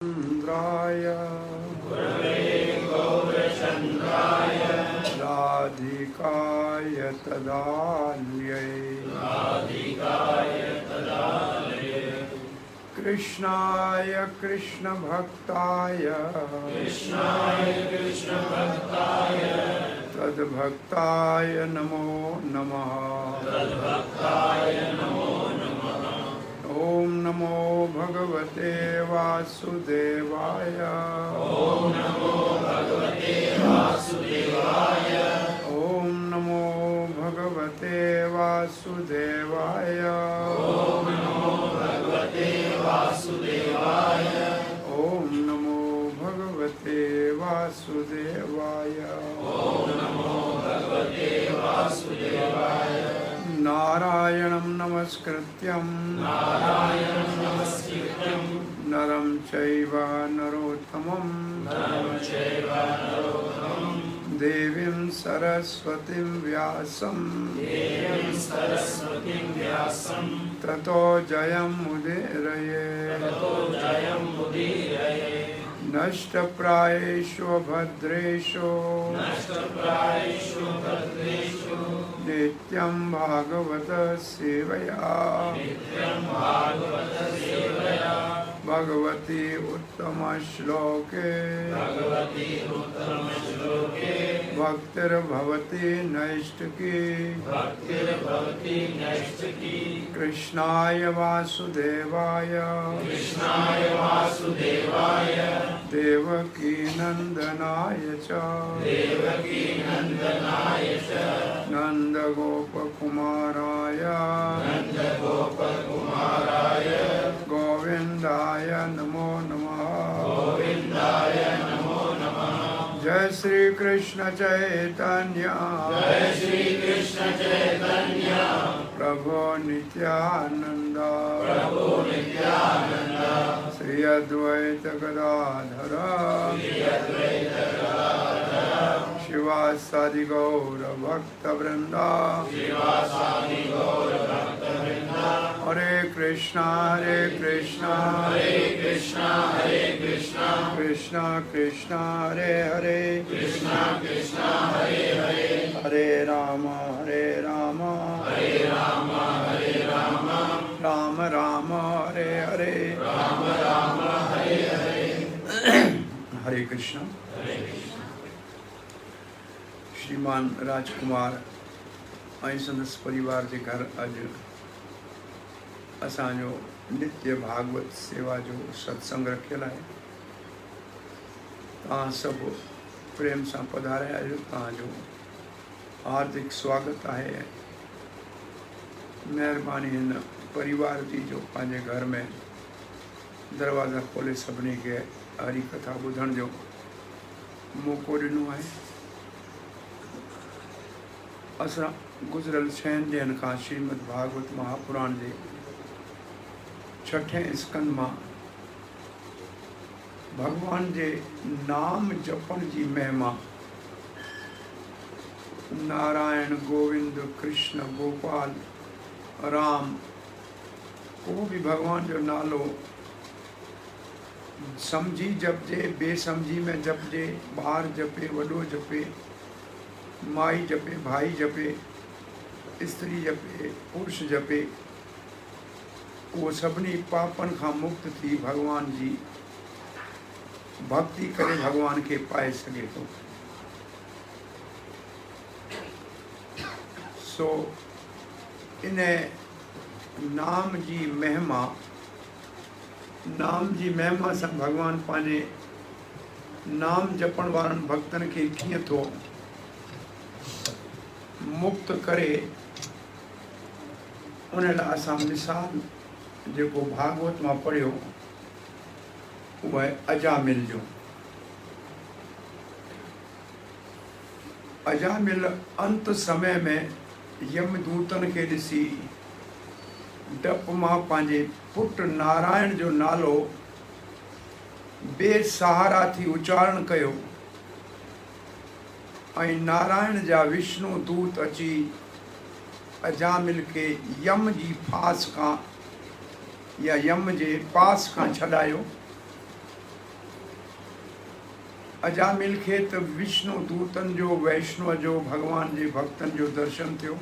चन्द्राय राधिकाय तदालये कृष्णाय कृष्णभक्ताय तद्भक्ताय नमो नमः। ओम नमो भगवते वासुदेवाय। ओम नमो भगवते वासुदेवाय। ओम नमो भगवते वासुदेवाय। ओम नमो भगवते वासुदेवाय। ओम नमो भगवते वासुदेवाय। ओम नमो भगवते वासुदेवाय। नारायणं नमस्कृत्यं नरं चैव नरोत्तमं देवीं सरस्वतीं व्यासं ततो जयमुदीरये। नष्टप्रायेषु भद्रेषु नित्यं भागवत सेवया भगवती उत्तम श्लोके भक्तिर्भवती नैष्ठिकी। कृष्णाय वासुदेवाय देवकी नंदनाय च नंदगोपकुमाराय गोविंदाय नमो नमः। जय श्री कृष्ण चैतन्य प्रभो नित्यानंद श्री अद्वैत गदाधर शिवासादि गौर भक्त वृंदा। हरे कृष्णा कृष्णा कृष्णा कृष्णा हरे हरे हरे राम राम राम हरे हरे। हरे कृष्ण। श्रीमान राजकुमार ऐं संदसि परिवार जे घर अॼु असांजो नित्य भागवत सेवा जो सत्संग रखियल आहे। तव्हां सभु प्रेम सां पधारिया आहियो। तव्हांजो हार्दिक स्वागत आहे। महिरबानी हिन परिवार जी जो पंहिंजे घर में दरवाज़ा खोले सभिनी खे हरी कथा ॿुधण जो मौक़ो ॾिनो आहे। असां गुज़िरियल 6 ॾींहंनि खां श्रीमद् भागवत महापुराण जे 6ठे स्कंद मां भगवान जे नाम जपण जी महिमा, नारायण गोविंद कृष्ण गोपाल राम, को भी भगवान जो नालो समझी जपजे बेसमझी में जपजे, ॿार जपे वॾो जपे, माई जपे भाई जपे, स्त्री जपे पुरुष जपे, वो सभिनी पापन खां मुक्त थी भगवान जी भक्ति करे भगवान के पाए सके तो। सो इन नाम जी महिमा सां भगवान पंहिंजे नाम जपण वारनि भक्तनि खे कीअं थो मुक्त करे, उन लाइ असां मिसाल जेको भागवत मां पढ़ियो उहो आहे अजामिल जो। अजामिल अंत समय में यमदूतनि खे ॾिसी डप मां पंहिंजे पुट नारायण जो नालो बेसहारा थी उच्चारण कयो ऐं नारायण जा विष्णु दूत अची अजामिल के यम जी फास का या यम जे पास का छॾायो अजामिल खे त विष्णु दूतन जो, वैष्णव जो, भगवान जे भक्तन जो दर्शन थियो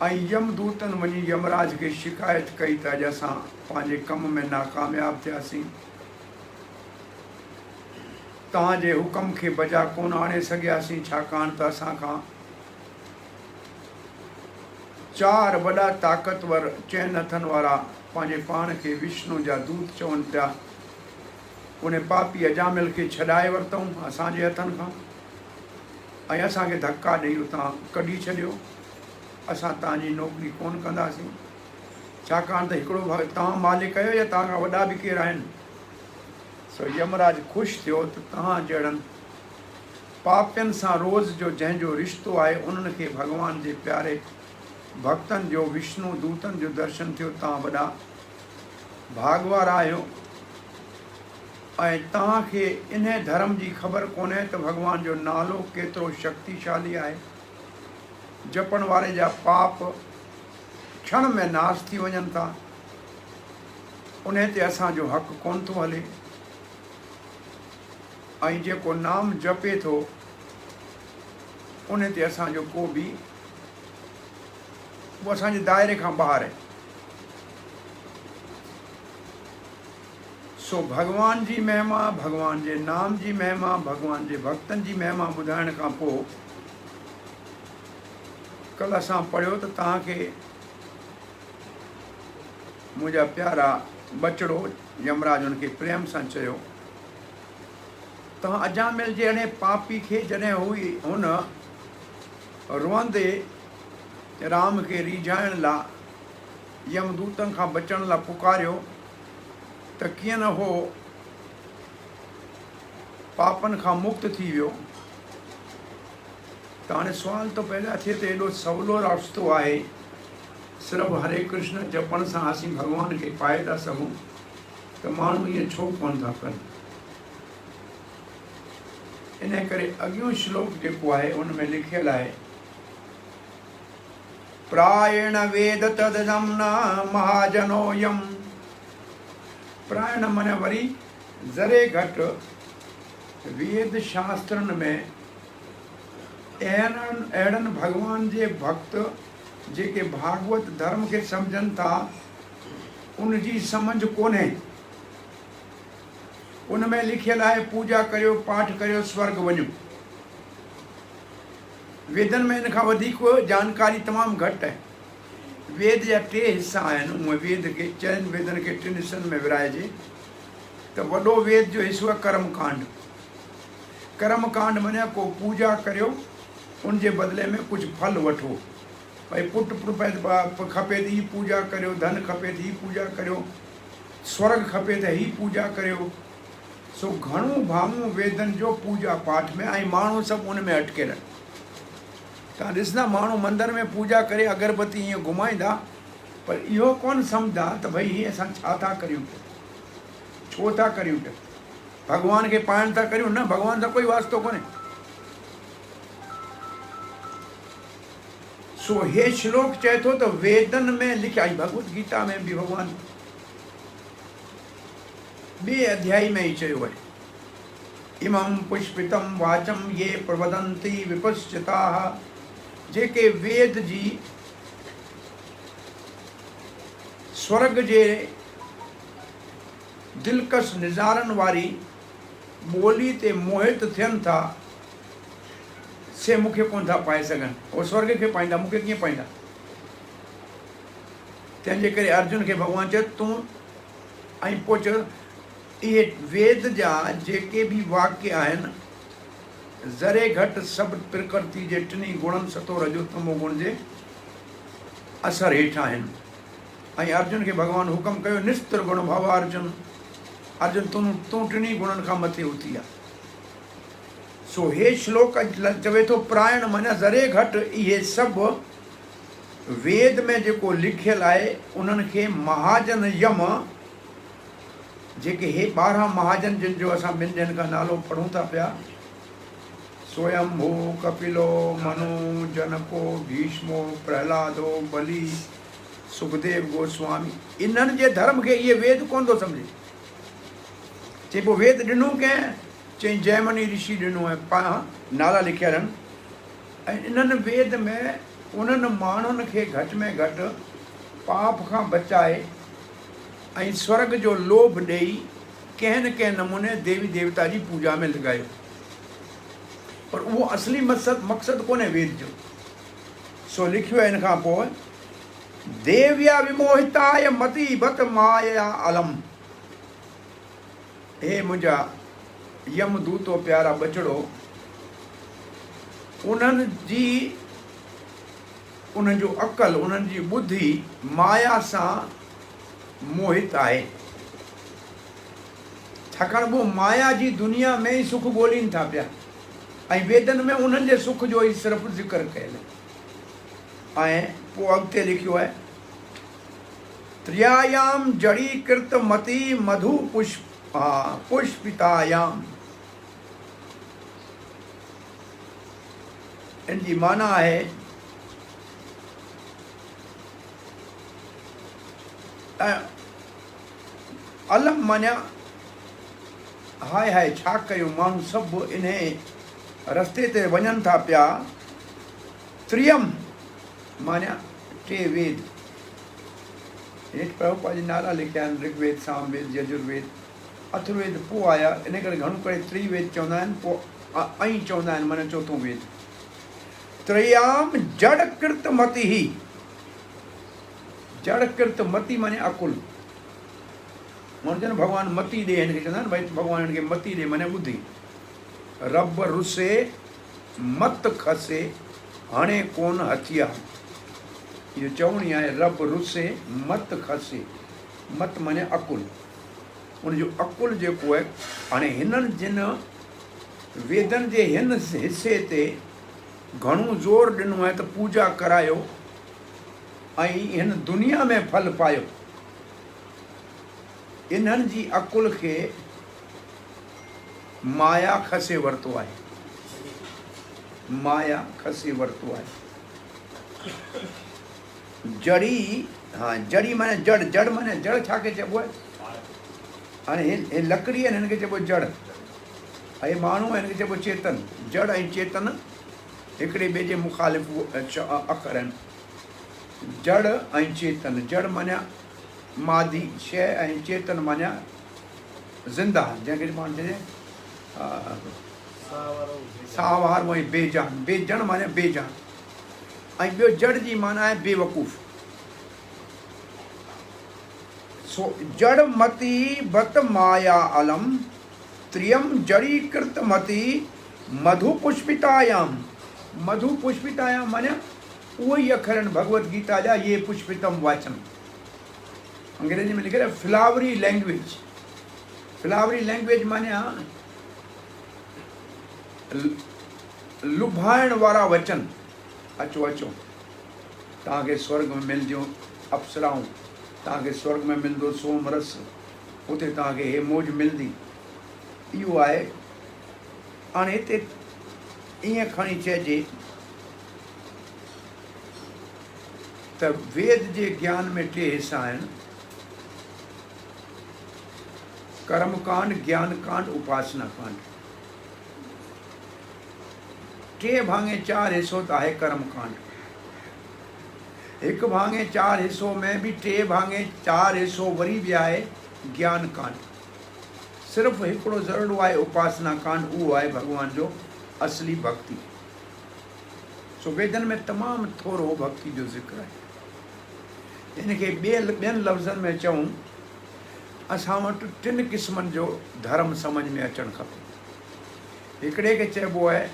ऐं यमदूतन वञी यमराज खे शिकायत कई त अॼु असां पंहिंजे कम में नाकामयाब थियासीं, तव्हांजे हुकम खे बजा कोन आणे सघियासीं, छाकाणि त असां खां 4 वॾा ताक़तवर चइनि हथनि वारा पंहिंजे पाण खे विष्णु जा दूत चवनि पिया, उन पापी अजामिल खे छॾाए वरितऊं असांजे हथनि खां ऐं असांखे धक्का ॾेई उतां कढी छॾियो, असां तव्हांजी नौकिरी कोन कंदासीं, छाकाणि त हिकिड़ो तव्हां मालिक आहियो या तव्हां खां वॾा बि केरु आहिनि। सो यमराज ख़ुशि थियो त तव्हां जहिड़नि पापियुनि सां रोज़ जो जंहिंजो रिश्तो आहे उन्हनि खे भॻवान जे प्यारे भक्तनि जो, विष्णु दूतनि जो दर्शन थियो, तव्हां वॾा भागवार आहियो ऐं तव्हांखे इन धर्म जी ख़बर कोन्हे त भॻवान जो नालो केतिरो शक्तिशाली आहे, जपण वारे जा पाप क्षण में नाश थी वञनि था, उन ते असांजो हक़ कोन थो हले ऐं जेको नाम जपे थो उन ते असांजो को बि उहो असांजे दायरे खां ॿाहिरि आहे। सो भगवान जी महिमा, भगवान जे नाम जी महिमा, भगवान जे भक्तनि जी महिमा ॿुधाइण खां पोइ कल्ह असां पढ़ियो त तव्हांखे मुंहिंजा प्यारा बचड़ो यमराज उनखे प्रेम सां चयो, तव्हां अजामिल जे अहिड़े पापी खे जॾहिं हुन रोअंदे राम खे रिझाइण लाइ यमदूतनि खां बचण लाइ पुकारियो त कीअं न हो पापनि खां मुक्त थी वियो। त हाणे सुवाल थो पैदा थिए त एॾो सवलो रास्तो आहे, सिर्फ़ु हरे कृष्ण जपण सां असीं भॻवान खे पाए था सघूं, त माण्हू इहे छो कोन था कनि। इन करे अॻियों श्लोक जेको आहे उन में लिखियलु आहे, प्रायण वेद तदम न महाजनो यम। प्रायण माने वरी ज़रे घटि वेद शास्त्रनि में अहिड़नि भॻवान जे भक्त जेके भागवत धर्म खे सम्झनि था उन जी सम्झ कोन्हे। उन में लिखियलु आहे पूजा करियो, पाठ करियो, स्वर्ग वञो। वेदनि में इन खां वधीक जानकारी तमामु घटि आहे। वेद जा 3 हिसा आहिनि, उहे वेद खे चइनि वेदनि खे 3 हिसनि में विराइजे त वॾो वेद जो हिसो आहे कर्मकांड। कर्मकांड माने को पूजा करियो, उन जे बदिले में कुझु फल वठो, भई पुट खपे त ही पूजा करियो, धन खपे त ही पूजा करियो, स्वर्ग खपे त ही पूजा करियो। सो घणो भाङो वेदनि जो पूजा पाठ में, ऐं माण्हू सभु उन में अटकियल आहिनि। तव्हां ॾिसंदा माण्हू मंदर में पूजा करे अगरबत्ती ईअं घुमाईंदा, पर इहो कोन सम्झंदा त भई हीअं असां छा था करियूं पिया, छो था करियूं पिया, भॻवान खे पाइण था करियूं, न भॻवान सां कोई वास्तो कोन्हे। सो हे श्लोक चए थो त वेदनि में लिखिया, भगवत गीता में बि भॻवान 2 अध्याय में ही चयो आहे, इमं पुष्पितम वाचम ये प्रवदन्ति विपश्चिताः। जेके वेद जी स्वर्ग जे दिलकश निज़ारनि वारी ॿोली ते मोहित थियनि था, से मूंखे कोन था पाए सघनि। उहो स्वर्ग खे पाईंदा, मूंखे कीअं पाईंदा। तंहिंजे करे अर्जुन खे भॻवानु चयो तूं, ऐं पोइ चयो इहे वेद जा जेके बि वाक्य आहिनि ज़रे घटि सभु प्रकृति जे 3 गुणनि सतो रजो तमो गुण जे असर हेठि आहिनि। ऐं अर्जुन खे भॻवानु हुकम कयो निस्तर गुण भव अर्जुन, अर्जुन तूं 3 गुणनि खां मथे उथी आहे। सो हे श्लोक चवे थो प्रायण माना ज़रे घटि इहे सभु वेद में जेको लिखियलु आहे उन्हनि खे महाजन यम, जेके हे 12 महाजन जिन जो असां 2 ॾींहंनि खां नालो पढ़ूं था पिया, स्वयंभू, कपिलो, मनु, जनको, भीष्मो, प्रहलादो, बलि, सुखदेव गोस्वामी, इन्हनि जे धर्म खे इहे वेद कोन थो सम्झे। चई पोइ वेद ॾिनो कंहिं? चई जयमनी ऋषि ॾिनो आहे, नाला लिखियल आहिनि। ऐं इन्हनि वेद में उन्हनि माण्हुनि खे घटि में घटि पाप खां बचाए ऐं स्वर्ग जो लोभ ॾेई कंहिं न कंहिं नमूने देवी देवता जी पूजा में लॻायो। पर उहो असली मक़सदु कोन्हे वेद जो। सो लिखियो आहे इन खां पोइ, देव्या विमोहिताय मती बत माया अलम। हे मुंहिंजा यमदूतो प्यारा बचड़ो, उन्हनि जो अक़ल, उन्हनि जी ॿुधी माया सां मोहित आहे। छाकाणि वो माया जी दुनिया में ई सुख ॻोल्हीनि था पिया, ऐं वेदनि में उन्हनि जे सुख जो ई सिर्फ़ु ज़िक्र कयल आहे। ऐं पोइ अॻिते लिखियो आहे, त्रियायाम जड़ी कृत मती मधु पुष्पितायाम। इन जी माना आहे अलम माना हाय हाय छा कयूं, माण्हू सभु इन रस्ते ते वञनि था पिया। त्रियम माना टे वेद, हेठि प्रभुपाद जी नाला लिखिया आहिनि, ऋग्वेद, सामवेद, यजुर्वेद, अथर्ववेद पोइ आया। इन करे घणो करे त्रिवेद चवंदा आहिनि, पोइ ऐं चवंदा आहिनि माना चौथों वेद। त्रयाम जड़ कृत मति ही, जड़ कृत मति माने अकुल। माण्हू चवनि भॻवानु मती ॾे, हिनखे चवंदा आहिनि भई भॻवानु हिनखे मती ॾे माने ॿुधी। रब रुसे मत खसे हाणे कोन हथियार, इहो चवणी आहे। रब रुसे मत खसे, मत माने अकुल। उनजो अकुल जेको आहे, हाणे हिननि जिन वेदनि जे हिन हिसे ते घणो ज़ोर ॾिनो आहे त पूजा करायो ऐं हिन दुनिया में फल पायो, इन्हनि जी अकुल खे माया खसे वरितो आहे, माया खसे वरितो आहे। जड़ी, हाँ जड़ी माने जड़, जड़ माने जड़ छाखे चइबो आहे? हाणे हे लकड़ी आहिनि, हिनखे चइबो जड़, ऐं माण्हू आहे हिनखे चइबो चेतन। जड़ ऐं चेतन हिकिड़े ॿिए जे मुखालिफ़ अखर आहिनि। जड़ ऐं चेतन, जड़ माना मादी शइ ऐं चेतन माना ज़िंदा, जंहिंखे माण्हू चइजे सावार वई बेजान, बेजण माना बेजान। ऐं ॿियो जड़ जी माना आहे बेवकूफ़। सो जड़ मती बत माया अलम त्रियम जड़ी कृत मती मधु पुष्पितायाम। मधु पुष्पितायाम माने उहो ई अखर आहिनि भगवत गीता जा, ये पुष्पितम वाचन। अंग्रेजी में लिखे फ्लावरी लैंग्वेज। फ्लावरी लैंग्वेज माने लुभाइण वारा वचन। अचो अचो, तव्हांखे स्वर्ग में मिलंदियूं अप्सराऊं, तव्हांखे स्वर्ग में मिलंदो सोम रस, उते तव्हांखे हे मौज मिलंदी। इहो आहे। हाणे हिते ईअं खणी चइजे त वेद जे ज्ञान में टे हिसा आहिनि, कर्मकांड, ज्ञान कांड, उपासना कांड। टे भाङे चार हिसो त आहे कर्मकांड। हिकु भाङे चार हिसो में बि टे भाङे चार हिसो वरी बि आहे ज्ञान कांड। सिर्फ़ु हिकिड़ो ज़रूरु आहे उपासना कांड, उहो आहे भॻवान जो असली भक्ति। सो वेदनि में तमामु थोरो भक्ति जो ज़िक्र आहे। हिनखे ॿियनि लफ़्ज़नि में चऊं, असां वटि टिनि क़िस्मनि जो धर्म सम्झ में अचणु खपे। हिकिड़े खे चइबो आहे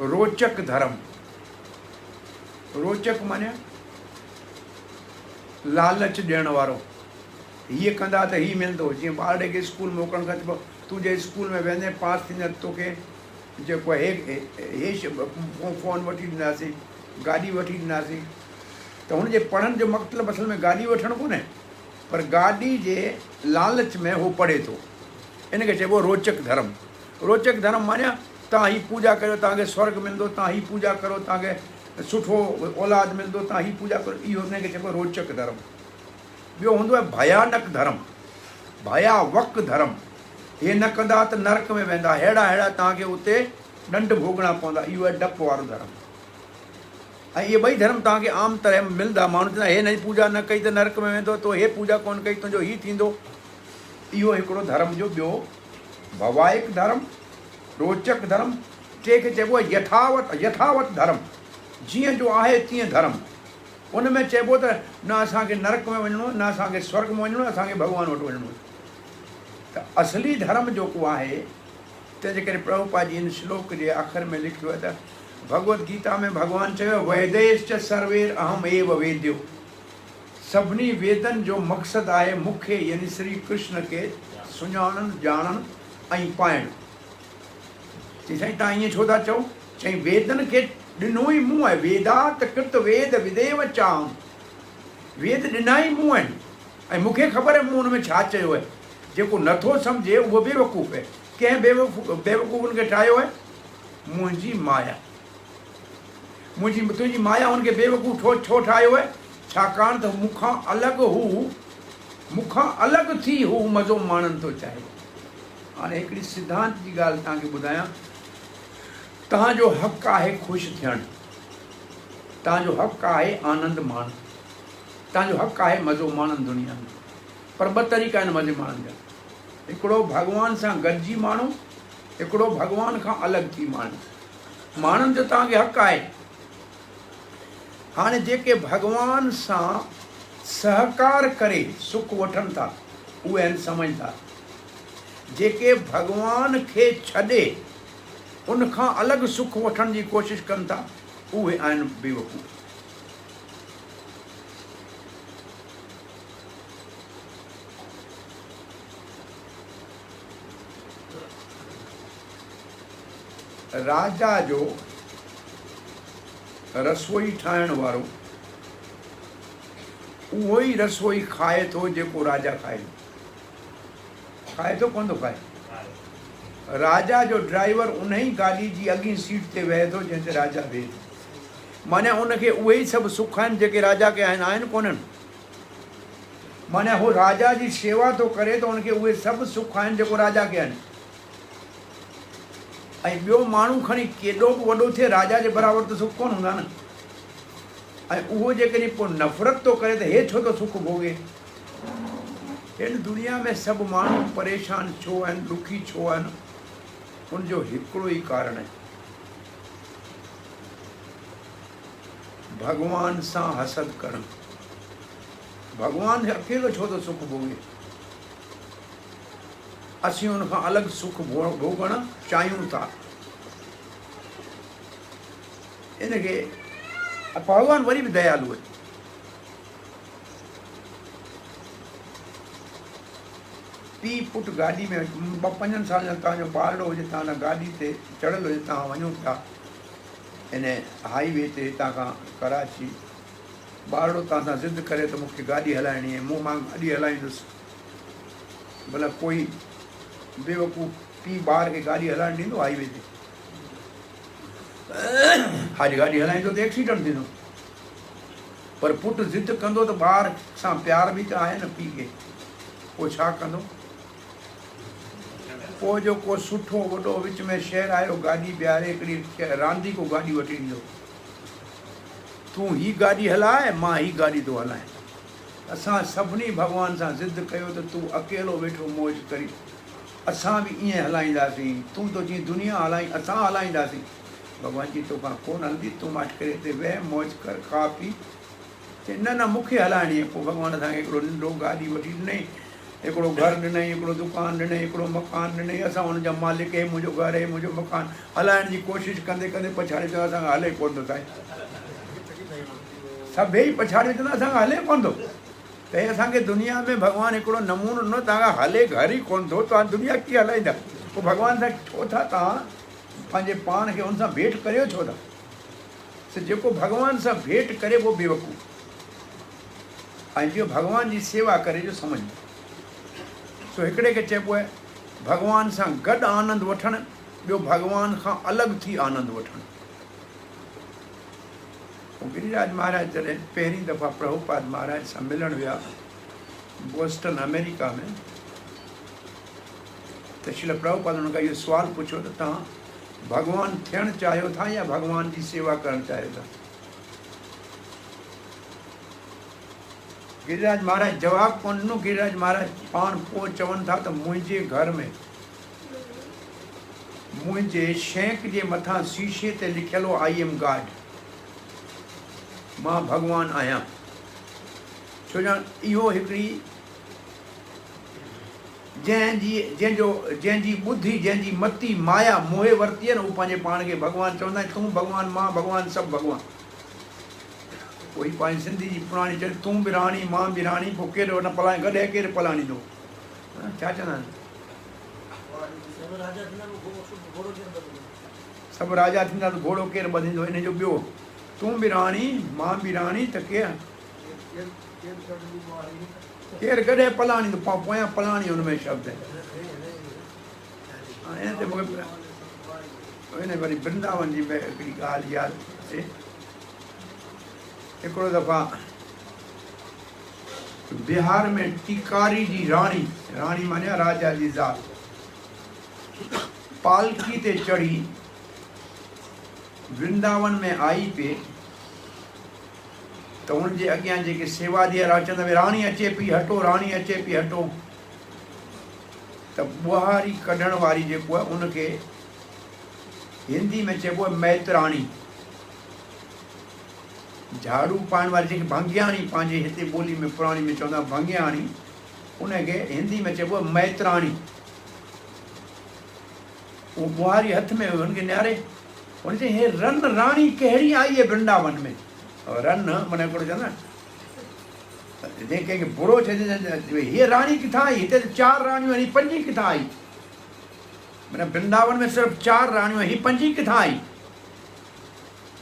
रोचक धर्म। रोचक माने लालच ॾियण वारो, हीअ कंदा त हीअ मिलंदो। जीअं ॿार खे स्कूल मोकिलण खां चइबो तूं जे स्कूल में वेंदे पास थींदे तोखे जेको आहे हे फ़ोन वठी ॾींदासीं, गाॾी वठी ॾींदासीं। त हुनजे पढ़ण जो मतिलबु असल में गाॾी वठणु कोन्हे, पर गाॾी जे लालच में उहो पढ़े थो। इनखे चइबो रोचक धर्म। रोचक धर्म माने तव्हां हीअ पूजा कयो तव्हांखे स्वर्ग मिलंदो, तव्हां हीअ पूजा करो तव्हांखे सुठो औलाद मिलंदो, तव्हां हीअ पूजा करो। इहो हिनखे चइबो रोचक धर्म। ॿियो हूंदो आहे भयानक धर्म। भयावक धर्म। हे न कंदा त नरक में वेंदा, अहिड़ा अहिड़ा तव्हांखे उते ॾंड भोगणा पवंदा। इहो आहे डप वारो धर्म। ऐं इहे ॿई धर्म तव्हांखे आम तरह मिलंदा। माण्हू चवंदा हे न पूॼा न कई त नरक में वेंदो, तो हे पूॼा कोन कई तुंहिंजो हीउ थींदो। इहो हिकिड़ो धर्म जो ॿियो भवाइक धर्म, रोचक धर्म। टे खे चइबो आहे यथावत धर्म, जीअं जो आहे तीअं धर्म। उन में चइबो त न असांखे नरक में वञिणो, न असांखे स्वर्ग में वञिणो, असांखे भॻवान वटि वञिणो। त असली धर्म जेको आहे, तंहिंजे करे प्रभुपाद जी इन श्लोक जे आख़िर में लिखियो आहे त भगवत गीता में भॻवानु चयो वैदेश्च सर्वेर अहम एव वेद्यो। सभिनी वेदनि जो मक़सदु आहे मूंखे यानी श्री कृष्ण खे सुञाणनि, ॼाणनि ऐं पाइणु। चई साईं तव्हां ईअं छो था चओ? चई वेदनि खे ॾिनो ई मूं आहे। वेदात कृत वेद विदेव चाम। वेद ॾिना ई मूं आहिनि ऐं मूंखे ख़बर आहे मूं हुन में छा चयो आहे। जेको नथो सम्झे उहो बेवकूफ़ आहे। कंहिं बेवकूफ़नि खे ठाहियो आहे? मुंहिंजी माया। तुंहिंजी माया हुनखे बेवकूफ़ छो ठाहियो आहे? छाकाणि त मूंखां अलॻि थी हू मज़ो माणनि थो चाहे। हाणे हिकिड़ी सिद्धांत जी ॻाल्हि तव्हांखे ॿुधायां। तव्हांजो हक़ु आहे ख़ुशि थियणु, तव्हांजो हक़ु आहे आनंद माणणु, तव्हांजो हक़ु आहे मज़ो माणणु दुनिया में। पर ॿ तरीक़ा आहिनि मज़े माणण जा। हिकिड़ो भॻवान सां गॾिजी माण्हू, हिकिड़ो भॻवान खां अलॻि थी माण्हू। माण्हुनि जो तव्हांखे हक़ु आहे। हाणे जेके भॻवान सां सहकार करे सुख वठनि था उहे आहिनि समझदार। जेके भॻवान खे छॾे उन खां अलॻि सुख वठण जी कोशिशि कनि था उहे आहिनि बेवकूफ़। राजा जो रसोई ठाहिण वारो उहो ई रसोई खाए थो जेको राजा खाए थो कोन थो खाए। राजा जो ड्राइवर उन ई गाॾी जी अॻी सीट ते वेहे थो जंहिं ते राजा वेहे थो। माना उनखे उहे ई सभु सुख आहिनि जेके राजा खे आहिनि कोन्हनि। माना हू राजा जी शेवा थो करे त उनखे उहे सभु सुख आहिनि जेको राजा खे आहिनि। ऐं ॿियो माण्हू खणी केॾो बि वॾो थिए राजा जे बराबरि त सुख कोन हूंदा न। ऐं उहो जेकॾहिं पोइ नफ़रत थो करे त हे छो थो सुख भोगे? हिन दुनिया में सभु माण्हू परेशान छो आहिनि, दुखी छो आहिनि? उनजो हिकिड़ो ई कारण आहे, भॻवान सां हसद करणु। भॻवान अकेलो छो थो सुख भोगे? असीं उन खां अलॻि सुख भोगणु चाहियूं था। इनखे भॻवान वरी बि दयालु आहे। पीउ पुटु गाॾी में 2-5 साल जो तव्हांजो ॿारड़ो हुजे, तव्हां हुन गाॾी ते चढ़ियल हुजे, तव्हां वञो था इन हाईवे ते हितां खां कराची। ॿारड़ो तव्हां सां ज़िद करे त मूंखे गाॾी हलाइणी आहे, मां गाॾी हलाईंदुसि। भला कोई बेवकूफ़ पीउ ॿार खे गाॾी हलाइणु ॾींदो हाईवे ते? हाली गाॾी हलाईंदो त एक्सीडेंट थींदो। पर पुटु ज़िद कंदो त ॿार सां प्यार बि त आहे न पीउ खे, पोइ छा कंदो? पोइ जो को सुठो वॾो विच में शहर आयो गाॾी बीहारे हिकिड़ी रांदी को गाॾी वठी ॾींदो। तूं हीअ गाॾी हलाए, मां हीअ गाॾी थो हलाए। असां सभिनी भॻवान सां ज़िद कयो त तूं अकेलो वेठो मौज करी, असां बि ईअं हलाईंदासीं। तूं तो जीअं दुनिया हलाई असां हलाईंदासीं। भॻवान जी तोखां कोन हलंदी, तूं माठ करे हिते वेह, मौज कर, खा पी। चई न न मूंखे हलाइणी आहे। पोइ भॻवान असांखे हिकिड़ो नंढो गाॾी वठी ॾिनई, हिकिड़ो घरु ॾिनई, हिकिड़ो दुकानु ॾिनई, हिकिड़ो मकानु ॾिनई। असां हुनजा मालिक, हे मुंहिंजो घरु, हे मुंहिंजो मकानु हलाइण जी कोशिशि कंदे कंदे पछाड़ी चयो असांखां हले कोन थो। साईं सभई पछाड़ी चवंदा असांखां हले कोन थो। त हे असांखे दुनिया में भॻवानु हिकिड़ो नमूनो ॾिनो, तव्हांखां हले घर ई कोन थो, तव्हां दुनिया कीअं हलाईंदा? पोइ भॻवान सां छो था तव्हां पंहिंजे पाण खे हुन सां भेंट करियो छो था? जेको भॻवान सां भेंट करे उहो बेवकूफ़, ऐं ॿियो भॻवान जी सेवा करे जो समझ। सो हिकिड़े खे चइबो आहे भॻवान सां गॾु आनंद वठणु, ॿियो भॻवान खां अलॻि थी आनंद वठणु। गिरिराज महाराज जॾहिं पहिरीं दफ़ा प्रभुपाद महाराज सां मिलणु विया बोस्टन अमेरिका में, तो श्रील प्रभुपाद उनखां इहो सुवाल पुछियो त तव्हां भगवान थियणु चाहियो था या भगवान जी सेवा करणु चाहियो था? गिरिराज महाराज जवाब कोन ॾिनो। गिरिराज महाराज पाण पोइ चवनि था त मुंहिंजे घर में मुंहिंजे शेंक जे मथां शीशे ते लिखियल हो आई एम गॉड, मां भगवान आहियां। छो जो इहो हिकिड़ी जंहिंजी ॿुधी जंहिंजी मती माया मोहे वरिती आहे न, उहो पंहिंजे पाण खे भॻवानु चवंदा आहिनि। तूं भॻवानु, मां भॻवानु, सभु भॻवानु। कोई पंहिंजी सिंधी जी पुराणी चए तूं बि राणी मां बि राणी, पोइ केरु न पलाए गॾे केरु पलाणींदो? छा चवंदा आहिनि? सभु राजा थींदा त घोड़ो केरु ॿधींदो? हिन जो ॿियो तूं बि राणी मां बि राणी त केरु गॾे पलाणींदो? पोयां पलाणी हुन में शब्द हिन ते मूंखे हिन वरी वृंदावन जी हिकिड़ी ॻाल्हि यादि अचे। हिकिड़ो दफ़ा बिहार में टिकारी जी राणी, राणी मानिया राजा जी ज़ाल, पालकी ते चढ़ी वृंदावन में आई पे तो उनके अॻियां जेके सेवादीअर अचंदा भई राणी अचे पई हटो, राणी अचे पई हटो, त ॿुहारी कढण वारी जेको आहे उनखे हिंदी में चइबो आहे मैतराणी। झाड़ू पाइण वारी जेकी भंगियाणी पंहिंजे हिते ॿोली में पुराणी में चवंदा भंगियाणी, उनखे हिंदी में चइबो आहे मैतराणी। वो ॿुहारी हथ में हुनखे निहारे हुन चई हे रन राणी कहिड़ी आई आहे वृंदावन में? रन माना हिकिड़ो चवंदा जंहिं कंहिंखे बुरो चइजे हीअ राणी किथां आई? हिते त 4 राणियूं आहिनि, 5 किथां आई? माना वृंदावन में सिर्फ़ु 4 राणियूं, हीअ 5 किथां आई?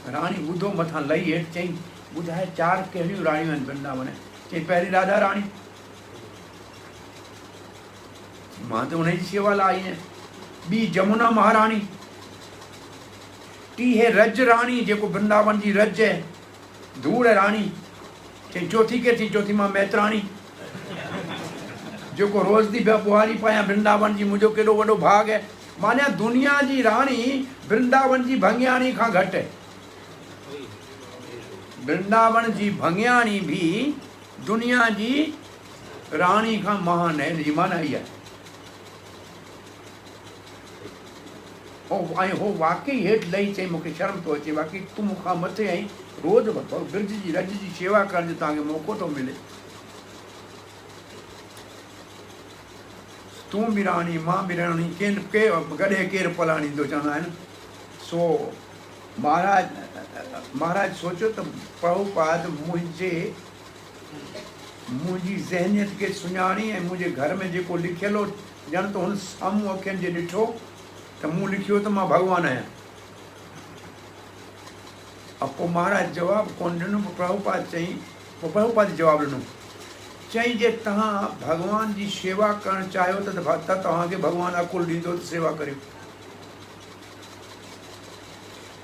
राणी ॿुधो मथां लही हेठि चई ॿुधाए 4 कहिड़ियूं राणियूं आहिनि वृंदावन? चई पहिरीं राधा राणी, मां त हुनजी शेवा लाइ आई आहियां। ॿी जमुना महाराणी, टी है रज राणी जेको वृंदावन जी रज है, धूड़ राणी। चई चौथी के थी? चौथी मां मैतराणी जेको रोज़ दी बुहारी पायां वृंदावन जी, मुंहिंजो केॾो वॾो भाग है। माने दुनिया जी राणी वृंदावन जी भंगियाणी खां घटि है। वृंदावन जी भंगियाणी भी दुनिया जी राणी खां महान है। हिनजी माना इहा आहे। हो वाकई हेठि लही चई मूंखे शर्म थो अचे, वाकई तूं मूंखां मथे आई, रोज़ बिरज जी रज जी शेवा करण जो तव्हांखे मौक़ो थो मिले। तूं बि राणी मां बि राणी, गॾे केरु पलाणींदो चवंदा आहिनि। सो महाराज सोचियो त प्रभुपाद मुंहिंजी ज़हनियत खे सुञाणी ऐं मुंहिंजे घर में जेको लिखियलु हो ॼण त हुन साम्हूं अखियुनि जे ॾिठो त मूं लिखियो त मां भॻवानु आहियां। पोइ महाराज जवाबु कोन ॾिनो। प्रभुपाद चई, पोइ प्रभुपाद जवाबु ॾिनो, चई जे तव्हां भॻवान जी शेवा करणु चाहियो त तव्हांखे भॻवानु अकुलु ॾींदो त सेवा करियो।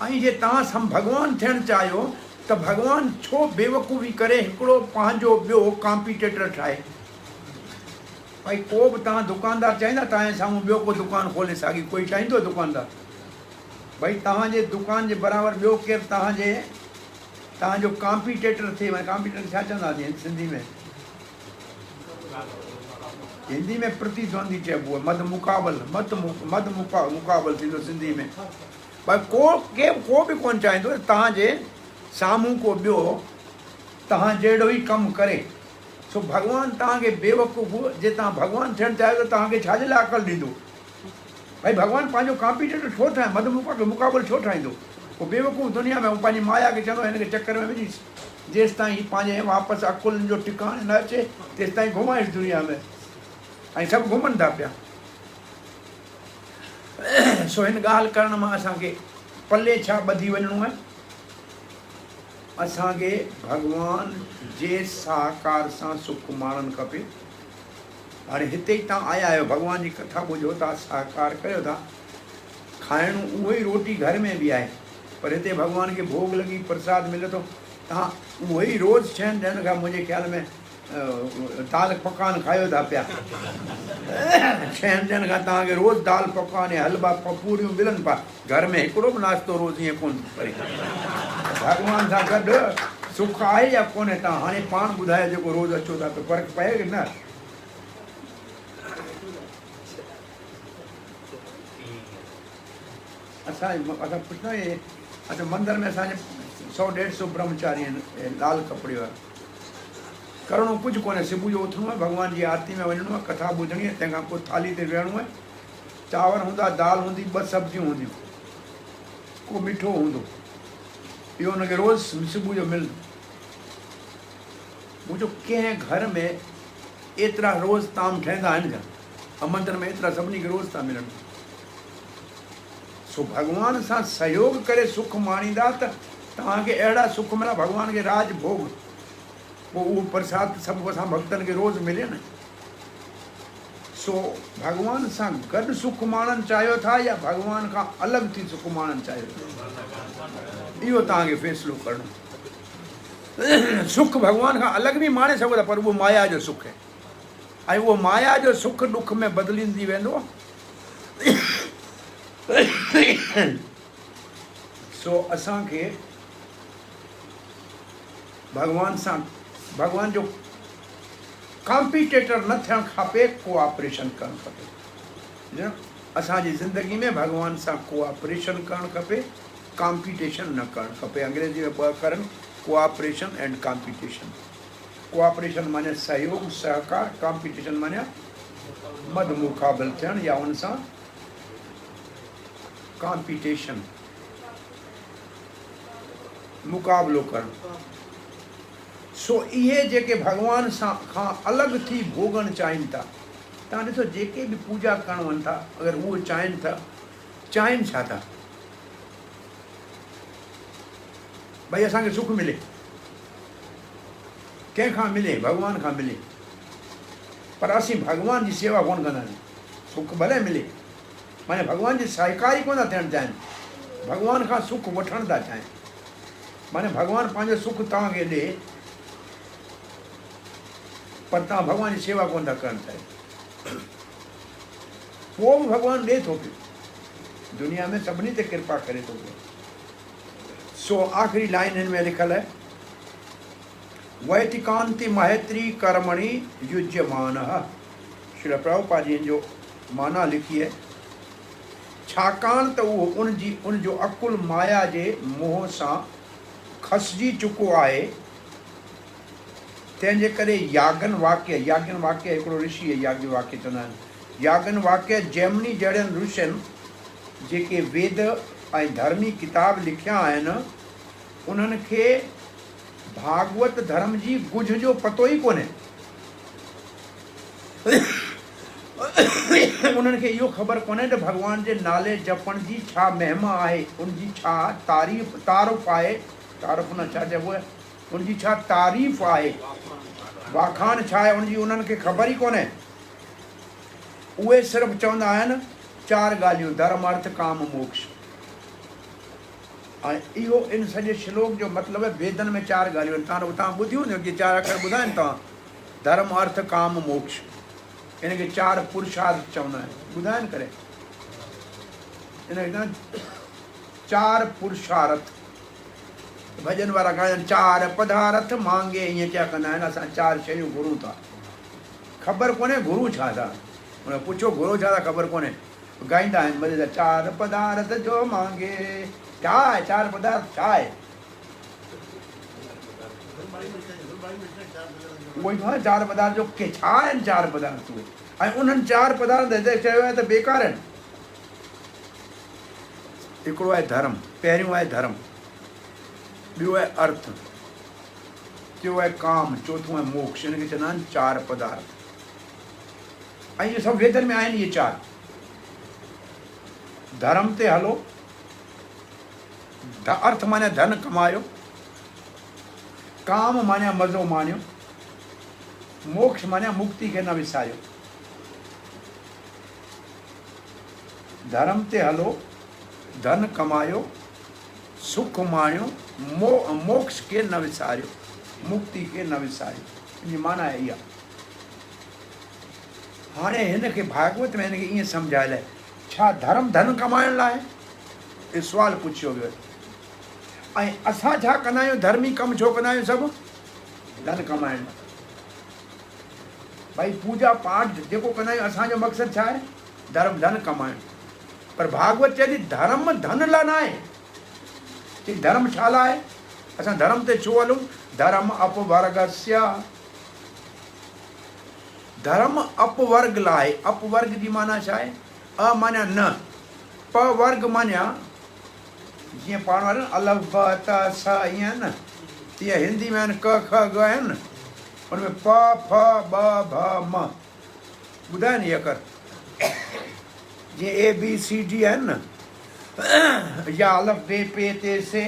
ऐं जे तव्हां भॻवानु थियणु चाहियो त भॻवानु छो बेवकूफ़ी करे हिकिड़ो पंहिंजो ॿियो कॉम्पिटेटर ठाहे? भाई को बि तव्हां दुकानदार चाहींदा तव्हांजे साम्हूं ॿियो को दुकानु खोले साॻी कोई चाहींदो दुकानदार? भाई तव्हांजे दुकान जे बराबरि ॿियो केरु तव्हांजो कॉम्पिटेटर थिए। भाई कॉम्पिटेटर छा चवंदासीं सिंधी में? हिंदी में प्रतिद्वंदी चइबो आहे, मद मुक़ाबल थींदो सिंधी में। भाई को बि कोन चाहींदो तव्हांजे साम्हूं को ॿियो तव्हां जहिड़ो ई कमु करे। सो भॻवानु तव्हांखे बेवकूफ़, जे तव्हां भॻवानु थियणु चाहियो त तव्हांखे छाजे लाइ अकल ॾींदो? भाई भॻवानु पंहिंजो कॉम्पिटेटर छो ठाहे, मुक़ाबल छो ठाहींदो? पोइ बेवकूफ़ दुनिया में पंहिंजी माया खे चवंदो हिनखे चकर में विझी जेसि ताईं पंहिंजे वापसि अकुलनि जो टिकाणे न अचे तेसि ताईं घुमाइसि दुनिया में। ऐं सभु घुमनि था पिया। सो हिन ॻाल्हि करण मां असांखे पले छा ॿधी वञिणो आहे? असांखे भॻवान जे साकार सां सुख माणणु खपे। हाणे हिते ई तव्हां आया आहियो, भॻवान जी कथा ॿुधो था, साकार कयो था, खाइणु उहो ई रोटी घर में बि आहे, पर हिते भॻवान खे भोग लॻी प्रसाद मिले थो। तव्हां उहो ई रोज़ु शयुनि ॾियण खां मुंहिंजे ख़्याल में दाल पकवान खायो था पिया 6 ॾींहंनि खां तव्हांखे रोज़ दाल पकवान या हलवा पूरियूं मिलनि पिया घर में हिकिड़ो बि नाश्तो रोज़ ईअं कोन करे भॻवान सां गॾु सुख आहे या कोन्हे तव्हां हाणे पाण ॿुधायो जेको रोज़ अचो था त फ़र्क़ु पए की न असां पुछंदा आहियूं अच्छा मंदर में असांजे 100-150 ब्रह्मचारी आहिनि लाल कपिड़े वारा करिणो कुझु कोन्हे सुबुह जो उथिणो आहे भॻवान जी आरती में वञिणो आहे कथा ॿुधणी आहे तंहिंखां पोइ थाली ते वेहणो आहे चांवर हूंदा दाल हूंदी 2 सब्जियूं हूंदियूं को मिठो हूंदो इहो हुनखे रोज़ु सुबुह जो मिलंदो मुंहिंजो कंहिं घर में एतिरा रोज़ ताम ठहंदा आहिनि छा मंदर में एतिरा सभिनी खे रोज़ था मिलनि सो भॻवान सां सहयोग करे सुख माणींदा त तव्हांखे अहिड़ा सुख मिला भॻवान खे राज भोग पोइ उहो प्रसाद सभु असां भक्तनि खे रोज़ु मिले न सो भॻवान सां गॾु सुख माणणु चाहियो था या भॻवान खां अलॻि थी सुख माणणु चाहियो था इहो तव्हांखे फ़ैसिलो करिणो सुख भॻवान खां अलॻि बि माणे सघो था पर उहो माया जो सुख आहे ऐं उहो माया जो सुख ॾुख में बदिलींदी वेंदो सो असांखे भॻवान जो कॉम्पिटेटर न थियणु खपे कोऑपरेशन करणु खपे असांजी ज़िंदगी में भॻवान सां कोऑपरेशन करणु खपे कॉम्पिटिशन न करणु खपे अंग्रेजी में 2 अखर आहिनि कोऑपरेशन एंड कॉम्पिटिशन कोऑपरेशन माने सहयोग सहकार कॉम्पिटिशन माने मद मुक़ाबिल थियणु या उन सां कॉम्पिटिशन मुक़ाबिलो करणु सो इहे जेके भॻवान सां खां अलॻि थी भोगणु चाहिनि था तव्हां ॾिसो जेके बि पूजा करणु वञनि था अगरि उहो चाहिनि छा था भई असांखे सुख मिले कंहिंखां मिले भॻवान खां मिले पर असीं भॻवान जी सेवा कोन कंदा आहियूं सुख भले मिले माने भॻवान जी सहकारी कोन था थियणु चाहिनि भॻवान खां सुख वठणु था चाहिनि माने भॻवान पंहिंजो सुख तव्हांखे ॾे पर तव्हां भॻवान जी सेवा कोन था करणु चाहियो पोइ बि भॻवानु ॾिए थो पियो दुनिया में सभिनी ते कृपा करे थो पियो सो आख़िरी लाइन हिन में लिखियलु आहे वैतिकांति महत्री कर्मणि युज्यमानः श्री प्रभुपाद जी जो माना लिखी है छाकाणि त उहो उनजो अकुल माया जे मोह सां खसिजी चुको आहे तंहिंजे करे यागन वाक्य हिकिड़ो ऋषि आहे याज्ञ वाक्य चवंदा आहिनि यागन वाक्य जैमिनी जहिड़नि ऋषियुनि जेके वेद ऐं धर्मी किताब लिखिया आहिनि उन्हनि खे भागवत धर्म जी गुझ जो पतो ई कोन्हे उन्हनि खे इहो ख़बर कोन्हे त भॻवान जे नाले जपण जी छा महिमा आहे उनजी छा तारीफ़ आहे तारीफ़ न छा चइबो आहे उनजी छा तारीफ़ आहे वाखाण छा आहे उनजी उन्हनि खे ख़बर ई कोन्हे उहे सिर्फ़ु चवंदा आहिनि 4 ॻाल्हियूं धर्म अर्थ काम मोक्ष ऐं इहो इन सॼे श्लोक जो मतिलबु आहे वेदनि में 4 ॻाल्हियूं आहिनि तव्हां ॿुधियूं हूंदियूं कि 4 अखर ॿुधाइनि तव्हां धर्म अर्थ काम मोक्ष इनखे 4 पुरुषार्थ चवंदा आहिनि ॿुधाइनि करे इनखे 4 पुरुषार्थ भॼन वारा ॻाइनि 4 पदार्थ मांगे ईअं क्या कंदा आहिनि असां 4 शयूं घुरूं था ख़बर कोन्हे घुरूं छा था हुन पुछो घुरो छा था ख़बर कोन्हे ॻाईंदा आहिनि मज़े सां 4 पदार्थ जो मांगे छा आहे 4 पदार्थ छा आहे उहो ई 4 पदार्थ जो के छा आहिनि 4 पदार्थ उहे ऐं उन्हनि 4 पदार्थ चयो आहे त बेकार आहिनि हिकिड़ो आहे धर्म पहिरियों आहे धर्म ॿियो आहे अर्थ टियों आहे काम चौथों आहे मोक्ष हिनखे चवंदा आहिनि 4 पदार्थ ऐं इहे सभु वेदनि में आहिनि इहे 4 धर्म ते हलो अर्थ माने धन कमायो काम माने मज़ो माणियो मोक्ष माने मुक्ति खे न विसारियो धर्म ते हलो धन कमायो सुख माणियो मोक्ष खे न विसारियो मुक्ति खे न विसारियो इनजी माना आहे इहा। हाणे हिनखे भागवत में हिनखे ईअं सम्झाए लाइ छा धर्म धन कमाइण लाइ इहो सुवालु पुछियो वियो। ऐं असां छा कंदा आहियूं, धर्मी कमु छो कंदा आहियूं, सभु धन कमाइण लाइ। भई पूजा पाठ जेको कंदा आहियूं असांजो मक़सदु छा आहे, धर्म धन कमाइण। पर भागवत चए थी धर्म धन लाइ न आहे, चई धर्म छा लाइ आहे, असां धर्म ते छो हलूं, धर्म अपवर्गस्य, धर्म अपवर्ग लाइ। अपवर्ग जी माना छा आहे, अ माना न, प वर्ग माना जीअं पाण वारनि अलफ़ ब त स ईअं न, तीअं हिंदी में आहिनि क ख ग आहिनि न, उनमें प फ ब भ म ॿुधाइनि इहे अखर। जीअं ए बी सी डी आहिनि न, या अलफ़ बे पे ते से,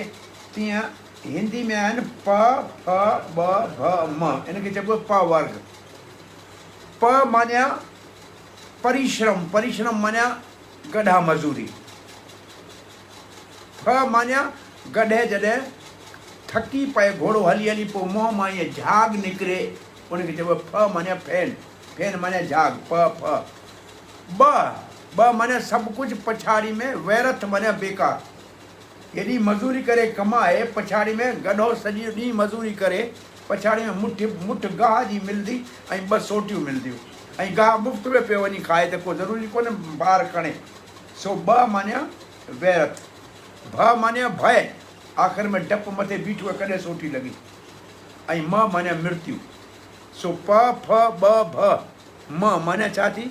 तीअं हिंदी में आहिनि प फ ब भ म, इनखे चइबो प वर्ग। प माना परिश्रम, परिश्रम माना गधा मज़ूरी। फ माना गधे जॾहिं थकी पए, घोड़ो हली हली पोइ मुंहं मां ईअं झाग निकिरे, उनखे चइबो फ माना फैन, फैन माना झाग, प फ। ब माना सभु कुझु पछाड़ी में, वैरथ माना बेकार। हेॾी मज़ूरी करे कमाए, पछाड़ी में गधो सॼो ॾींहुं मज़ूरी करे, पछाड़ी में मुठ गाह जी मिलंदी ऐं 2 सोटियूं मिलंदियूं, ऐं गाह मुफ़्त में पियो वञी खाए त को ज़रूरी कोन्हे ॿार खणे। सो ब माना वैरथ। भ माना भय, आख़िर में डप मथे बीठो कॾहिं सोटी लॻी। ऐं म माना मृत्यु। सो प फ ब भ म माना छा थी,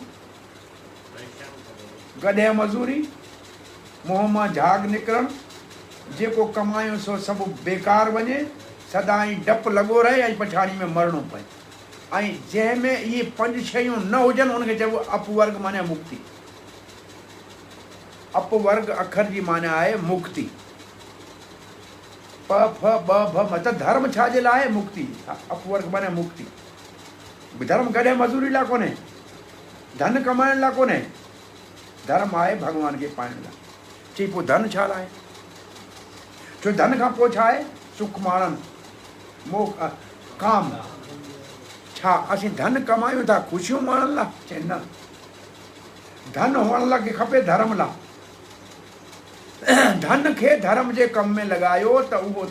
गधे मज़ूरी, मुंहं मां झाग निकिरणु, जेको कमायूं सो सभु बेकार वञे, सदाईं डपु लॻो रहे ऐं पछाड़ी में मरणो पए। ऐं जंहिंमें इहे 5 शयूं न हुजनि उनखे चइबो अपवर्ग माना मुक्ति। अपवर्ग अखर जी माना आहे मुक्ति। प फ ब भ मतिलबु धर्म छाजे लाइ आहे, मुक्ति। अपवर्ग माना मुक्ति। धर्म कॾहिं मज़ूरी लाइ कोन्हे, धन कमाइण लाइ कोन्हे, धर्म आहे भॻवान खे पाइण लाइ। चई पोइ धन छा लाइ, छो धन खां पोइ छा आहे, सुख माणनि, मोह काम। छा असीं धन कमायूं था ख़ुशियूं माणण लाइ, चए न, धन हुअण लाइ खपे धर्म लाइ। धन खे धर्म जे कम में लॻायो त उहो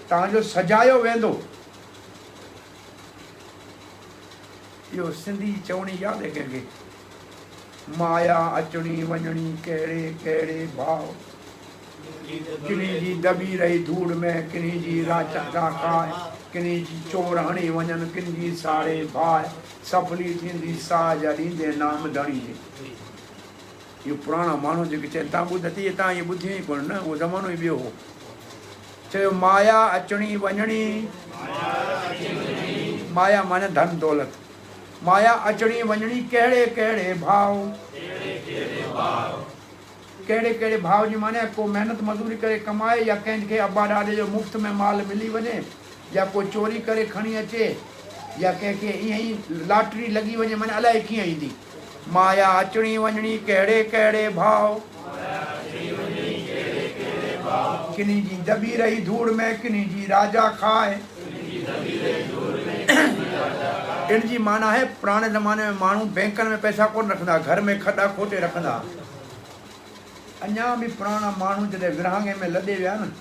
तव्हांजो सजायो वेंदो। इहो सिंधी चवणी यादि आहे कंहिंखे, माया अचणी वञणी कहिड़े कहिड़े भाव, किन्ही जी दॿी रही धूड़ में, किन्ही जी राजा खाए, किन्ही जी चोर हणी वञनि, किन जी साड़े भाए, सफली थींदी साज ॾींदे नाम धणी जे। इहो पुराणा माण्हू जेके चवनि, तव्हां ॿुधती, तव्हां इहे ॿुधियो ई कोन न, उहो ज़मानो ई ॿियो हो। चयो माया अचणी वञणी, माया माना धन दौलत, माया अचणी वञणी कहिड़े कहिड़े भाव, कहिड़े कहिड़े भाव जी माने को महिनत मज़ूरी करे कमाए, या कंहिंखे अब्बा ॾाॾे जो मुफ़्त में माल मिली वञे, या को चोरी करे खणी अचे, या कंहिंखे ईअं ई लॉटरी लॻी वञे, माना अलाए कीअं ईंदी। माया अचणी वञणी कहिड़े कहिड़े भाव, किन्ही जी दॿी रही धूड़ में, किन्ही जी राजा खाए। इन जी माना है पुराणे ज़माने में माण्हू बैंकनि में पैसा कोन रखंदा, घर में खॾा खोटे रखंदा। अञा बि पुराणा माण्हू जॾहिं विरहाङे में लॾे विया न,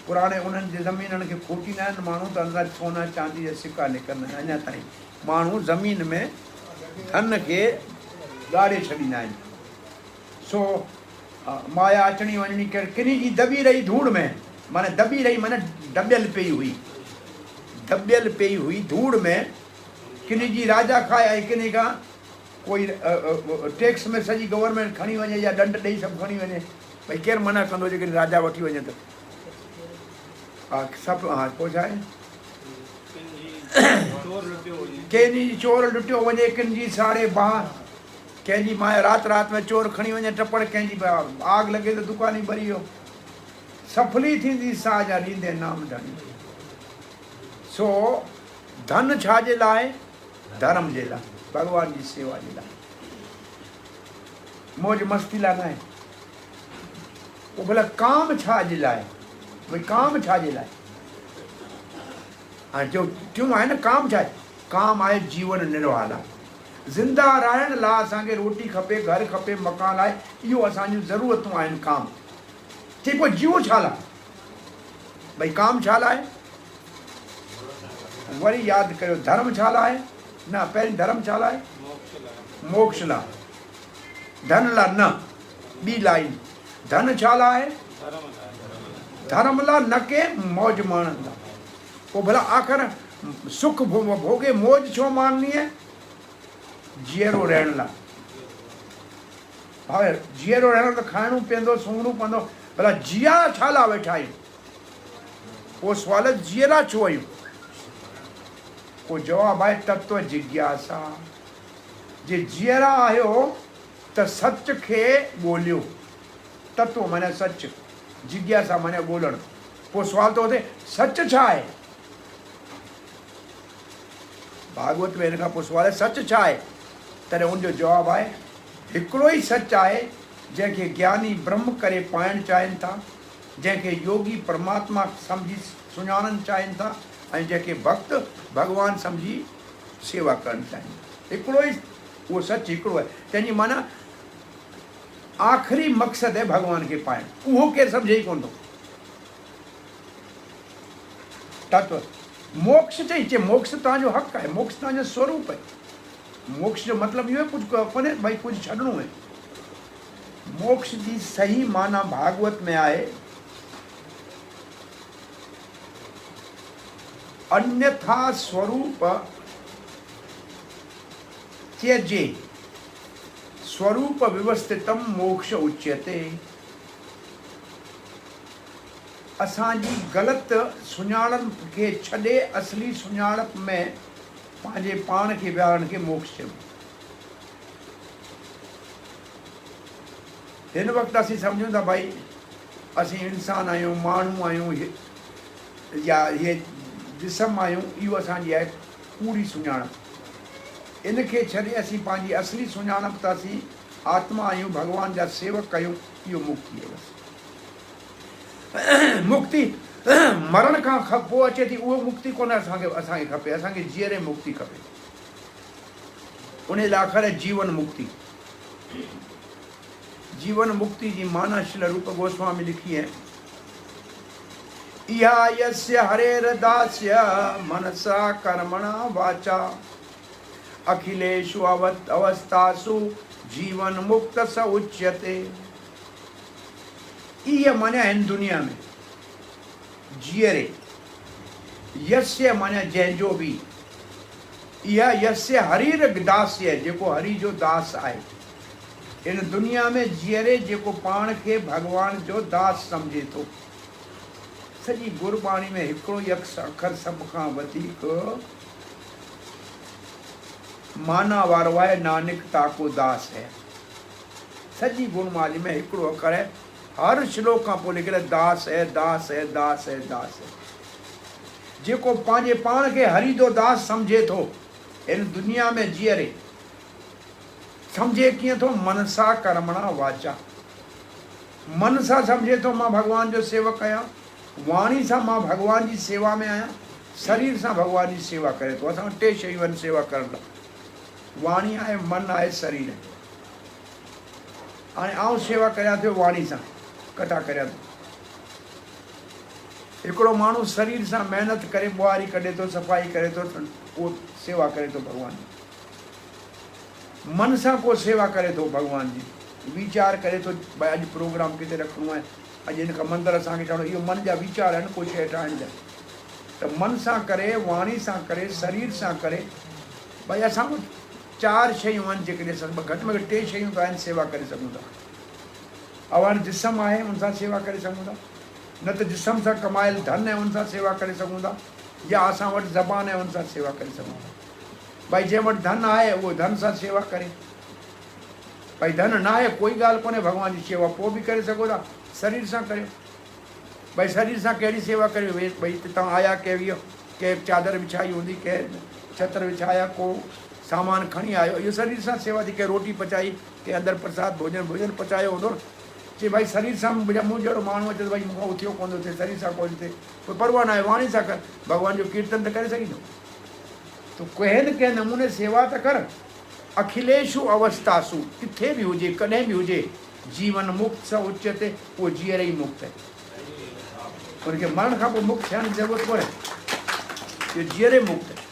पुराणे उन्हनि जे ज़मीननि खे खोटींदा आहिनि माण्हू, त अंदरि सोना चांदी जा सिक्का निकिरंदा आहिनि। अञा ताईं माण्हू ज़मीन में धन खे ॻाड़े छॾींदा आहिनि। सो माया अचणी वञणी किन्ही जी दॿी रही धूड़ में, माना दॿी रही माना दॿियल पई हुई, दॿियल पई हुई धूड़ में, किन्ही जी राजा खाए, ऐं किन्ही खां कोई टैक्स में सॼी गवर्नमेंट खणी वञे, या दंड ॾेई सभु खणी वञे। भई केरु मना कंदो जेकॾहिं राजा वठी वञे त। हा सभु, हा पोइ छा आहे, कंहिंजी चोर लुटियो वञे, किन जी साड़े बाह, कंहिंजी मां राति राति में चोर खणी वञे टपड़, कंहिंजी आग लॻे त दुकान ई भरी वियो। सफली थींदी साज ॾींदे नाम धणी। सो धन छाजे लाइ, धर्म जे लाइ, भॻवान जी सेवा जे लाइ, मौज मस्ती लाइ न आहे। पोइ भला काम छाजे लाइ, भई काम छाजे लाइ, हाणे जो टियों आहे न काम छा आहे? काम आहे जीवन निर्वाह लाइ, ज़िंदा रहण लाइ असांखे रोटी खपे, घर खपे, मकान आहे, इहो असांजूं ज़रूरतूं आहिनि काम। चई पोइ जीवो छा लाइ? भई काम छा लाइ? वरी यादि कयो, धर्म छा लाइ? न, पहिरीं धर्म छा लाइ? मोक्ष लाइ। धन लाइ न, ॿी लाइन। धन छा लाइ? धर्म लाइ, न के मौज माणण लाइ। पोइ भला आख़िर सुख भोगे मौज छो माणनी आहे? जीअरो रहण लाइ। भाई जीअरो रहण त खाइणो पवंदो, सुम्हणो पवंदो, भला जीअरा छा लाइ वेठा आहियूं? पोइ सुवाल जीअरा छो आहियूं? पोइ जवाबु आहे तत्व जिज्ञासा। जे जीअरा आहियो त सच खे ॻोल्हियो। तत्व माने सच, जिज्ञासा माने ॻोल्हणु। पोइ सुवाल थो थिए सच छा आहे? भागवत में हिन खां पोइ सुवाल आहे सच छा आहे? तॾहिं उनजो जवाबु आहे हिकिड़ो ई सच आहे जंहिंखे ज्ञानी ब्रह्म करे पाइणु चाहिनि था, जंहिंखे योगी परमात्मा सम्झी सुञाणणु चाहिनि था, ऐं जंहिंखे भक्त भॻवानु सम्झी सेवा करणु चाहिनि था। हिकिड़ो ई उहो सच हिकिड़ो आहे। तंहिंजी माना आख़िरी मक़सदु आहे भॻवान खे पाइणु। उहो केरु सम्झे ई कोन थो। तत्व मोक्ष चई मोक्ष तव्हांजो हक़ु आहे, मोक्ष तव्हांजो स्वरूप आहे। मोक्ष जो मतिलबु इहो आहे कुझु कोन्हे भई कुझु छॾिणो आहे। मोक्ष जी सही माना भागवत में आहे अन्यथा स्वरूप त्यजे स्वरूप व्यवस्थितम मोक्ष उच्यते। असांजी ग़लति सुञाणप खे छॾे असली सुञाणप में पंहिंजे पाण खे विहारण खे मोक्ष चइबो। हिन वक़्तु असीं सम्झूं था भई असीं इंसान आहियूं, माण्हू आहियूं, या इहे जिस्म आहियूं, इहो असांजी आहे पूरी सुञाणप। इन खे छॾे असीं पंहिंजी असली सुञाणप त असीं आत्मा आहियूं, भॻवान जा सेवक आहियूं, इहो मुक्ति आहे बसि। मुक्ति मरण खां पोइ अचे थी, उहो मुक्ति कोन्हे असांखे खपे। असांखे जीअरे मुक्ति खपे। उन लाइ आख़िर जीवन मुक्ति। जीवन मुक्ति जी माना श्रील रूप गोस्वामी लिखी है, इहा यस्य हरेर्दास्य मनसा कर्मणा वाचा अखिलेषु अवस्थासु जीवन मुक्त स उच्यते। इह माना आहिनि दुनिया में जीअरे। यस्य माना जंहिंजो बि, इहा यस्य हरिर दास्य, जेको हरि जो दास आहे। इन दुनिया में जीअरे जेको पाण खे भॻवान जो दास सम्झे थो। सॼी गुरबाणी में हिकिड़ो ई अखर सभ खां वधीक माना वारो आहे, नानक ताको दास है। सॼी गुरबाणी में हिकिड़ो अखर है, हर श्लोक खां पोइ लिखियल दास है, दास है, दास है, दास है। जेको पंहिंजे पाण खे हरि जो दास सम्झे थो इन दुनिया में जीअरे, सम्झे कीअं थो? मनसा कर्मणा वाचा। मन सां सम्झे थो मां भॻवान जो सेवक आहियां, वाणी सां मां भॻवान जी सेवा में आहियां, शरीर सां भॻवान जी सेवा करे थो। असां वटि टे शयूं आहिनि सेवा करण लाइ, वाणी आहे, मन आहे, शरीर आहे। हाणे आउं सेवा करियां थो वाणी सां, कथा करियां थो। हिकिड़ो माण्हू शरीर सां महिनत करे ॿुहारी कढे थो, सफ़ाई करे थो, उहो सेवा करे थो भॻवान जी। मन सां को सेवा करे थो भॻवान जी, वीचार करे थो भई अॼु प्रोग्राम किथे रखिणो आहे, अॼु हिन खां मंदरु असांखे ठाहिणो। इहो मन जा वीचार आहिनि, कोई शइ ठाहिण जा। त मन सां करे, वाणी सां करे, शरीर सां करे। भई असां वटि चार शयूं आहिनि जेकॾहिं घटि में घटि टे शयूं त आहिनि सेवा करे सघूं था। अवान जिस्म आहे, उन सां सेवा करे सघूं था। न त जिस्म सां कमायल धन आहे, उन सां सेवा करे सघूं था। या असां वटि ज़बान आहे, उन सां सेवा करे सघूं था। भई जंहिं वटि धन आहे उहो धन सां सेवा करे। भई धन न आहे, कोई ॻाल्हि कोन्हे, भॻवान जी सेवा पोइ बि करे सघो था, शरीर सां करियो। भई शरीर सां कहिड़ी सेवा करियो? भई तव्हां आया, कंहिं चादर विछाई हूंदी, कंहिं छत्र विछाया, को सामान खणी आयो, इहो शरीर सां सेवा थी। कंहिं रोटी पचाई, कंहिं अंदरि प्रसाद भोजन पचायो हूंदो, चए भाई शरीर सां मूं जहिड़ो माण्हू अचे त भाई मूंखां उथियो कोन थो थिए, शरीर सां कोन थिए, कोई परवाह न आहे, वाणी सां कर, भॻवान जो कीर्तन त करे सघींदो। तो कंहिं न कंहिं नमूने सेवा त कर। अखिलेशु अवस्थासु, किथे बि हुजे, कॾहिं बि हुजे, जीवन मुक्त स उच्यते, उहो जीअर ई मुक्त आहे। उनखे मरण खां पोइ मुक्त थियण जी ज़रूरत कोन्हे, इहो जीअरे मुक्त आहे।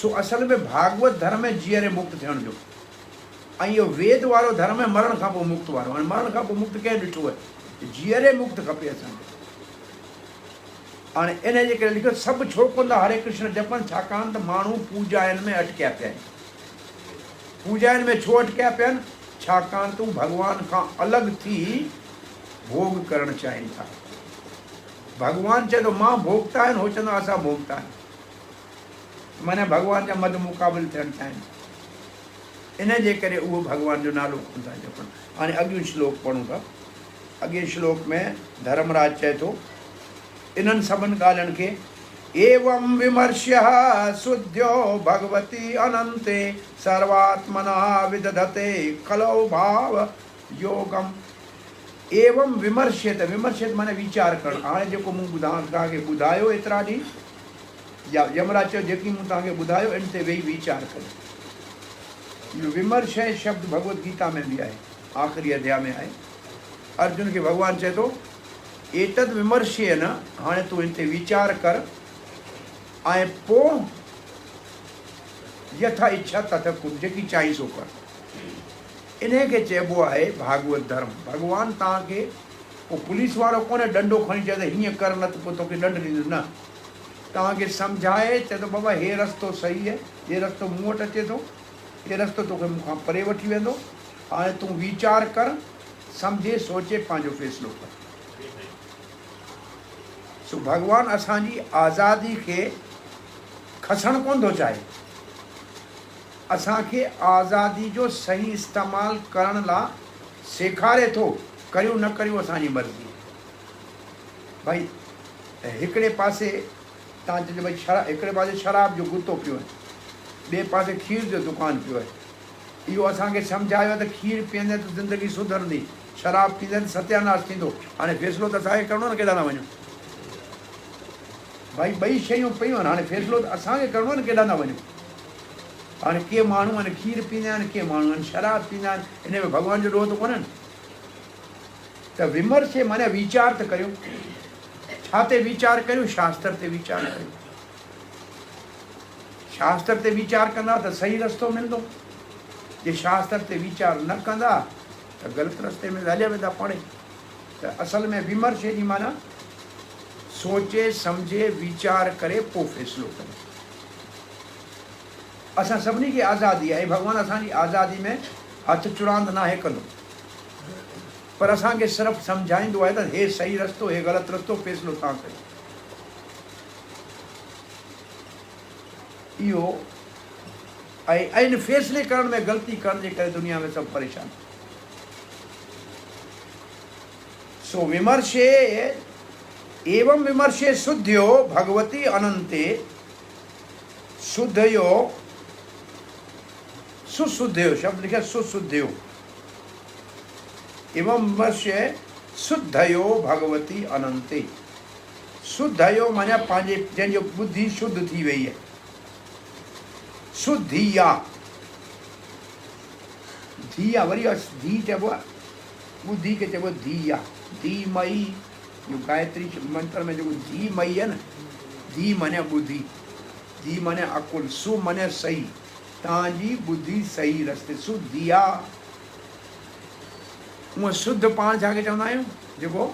सो असल में भागवत धर्म है जीअरे मुक्त थियण जो, ऐं इहो वेद वारो धर्म है मरण खां पोइ मुक्त वारो। हाणे मरण खां पोइ मुक्त कंहिं ॾिठो आहे? जीअरे मुक्त खपे असांखे। हाणे इन जे करे लिखियो सभु छो कोन था हरे कृष्ण जपनि, छाकाणि त माण्हू पूॼाइनि में अटकिया पिया आहिनि। पूॼाइनि में छो अटकिया पिया आहिनि? छाकाणि त हू भॻवान खां अलॻि थी भोग करणु चाहिनि था। भॻवानु चए थो मां भोगता आहिनि, हो चवंदा असां भोगता आहियूं, माना भॻवान जा मद मुक़ाबिल थियणु चाहिनि। इन जे करे उहो भॻवान जो नालो कोन था जपनि। हाणे अॻियूं श्लोक पढ़ूं था। अॻे श्लोक में धर्मराज चए थो इन्हनि सभिनि ॻाल्हियुनि खे, एवं विमर्श्य शुद्ध्यो भगवती अनंते सर्वात्मना विदधते कलौ भाव योगम। एवं विमर्शित, विमर्शित माने वीचार करणु। हाणे जेको मूं तव्हांखे ॿुधायो एतिरा ॾींहं, या यमराज चयो जेकी मूं तव्हांखे ॿुधायो इन ते वेही वीचार कयो। इहो विमर्श शब्द भगवत गीता में बि आहे, आख़िरी अध्याय में आहे। अर्जुन खे भॻवानु चए थो एतद विमर्शे न, हाणे तूं इन ते वीचार कर ऐं पोइ यथा इच्छा तथा कुझु, जेकी चाही सो कर। इन खे चइबो आहे भागवत धर्म। भॻवानु तव्हांखे पोइ पुलिस वारो कोन्हे डंडो खणी चए त हीअं कर न त पोइ तोखे दंड ॾींदुसि, न, तव्हांखे सम्झाए चए थो बाबा हे रस्तो सही आहे, हे रस्तो मूं वटि अचे थो, हे रस्तो तोखे मूंखां परे वठी वेंदो, हाणे तूं वीचार कर, सम्झे सोचे पंहिंजो फ़ैसिलो कर। सो भॻवानु असांजी आज़ादी खे खसणु कोन थो चाहे, असांखे आज़ादी जो सही इस्तेमालु करण लाइ सेखारे थो। करियूं न करियूं असांजी मर्ज़ी। भई हिकिड़े पासे तव्हां चइजो भई हिकिड़े पासे शराब जो गुतो पियो आहे, ॿिए पासे खीर जो दुकानु पियो आहे। इहो असांखे सम्झायो आहे त खीर पीअंदे त ज़िंदगी सुधरंदी, शराब पीअंदे त सत्यानाश थींदो। हाणे फ़ैसिलो त असांखे करिणो न, केॾां था वञूं। भाई ॿई शयूं पियूं आहिनि, हाणे फ़ैसिलो त असांखे करिणो आहे न, केॾां था वञूं। हाणे के माण्हू आहिनि खीर पींदा आहिनि, के माण्हू आहिनि शराब पींदा आहिनि, इन में भॻवान जो ॾोह त कोन्हे। त विमर्श माने वीचार त करियो। छा ते वीचार करियूं? शास्त्र ते वीचार करियूं। शास्त्र ते वीचार कंदा त सही रस्तो मिलंदो। जे शास्त्र ते वीचार न कंदा त ग़लति रस्ते में हलिया वेंदा पड़े। त असल में विमर्श जी माना सोचे सम्झे वीचार करे पोइ फ़ैसिलो करे। असां सभिनी खे आज़ादी आहे, भॻवानु असांजी आज़ादी में हथु चुरांद न आहे कंदो, पर असांखे सिर्फ़ु सम्झाईंदो आहे त हे सही रस्तो, हे ग़लति रस्तो, फ़ैसिलो तव्हां कयो। इहो ऐं इन फ़ैसिले करण में ग़लती करण जे करे दुनिया में सभु परेशान। सो विमर्शे, एवं विमर्शे शुद्धयो भगवती अनंते, शुद्धयो सुशुद्धयो, शब्द लिखा सुशुद्धयो, एवं विमर्शे शुद्धयो भगवती अनंते। शुद्धयो माना पंहिंजे जंहिंजो बुद्धि शुद्ध थी वई है, शुद्धिया, धिया वरी धी चइबो आहे, बुद्धि खे चइबो धिया, धीमई। जो गायत्री मंत्र में जेको धीमई आहे न, धी माने बुद्धि, धी माने अकुल, सु माने सही, तव्हांजी बुद्धि सही रस्ते, शुद्धिया। उहा शुद्ध पाण छाखे चवंदा आहियूं? जेको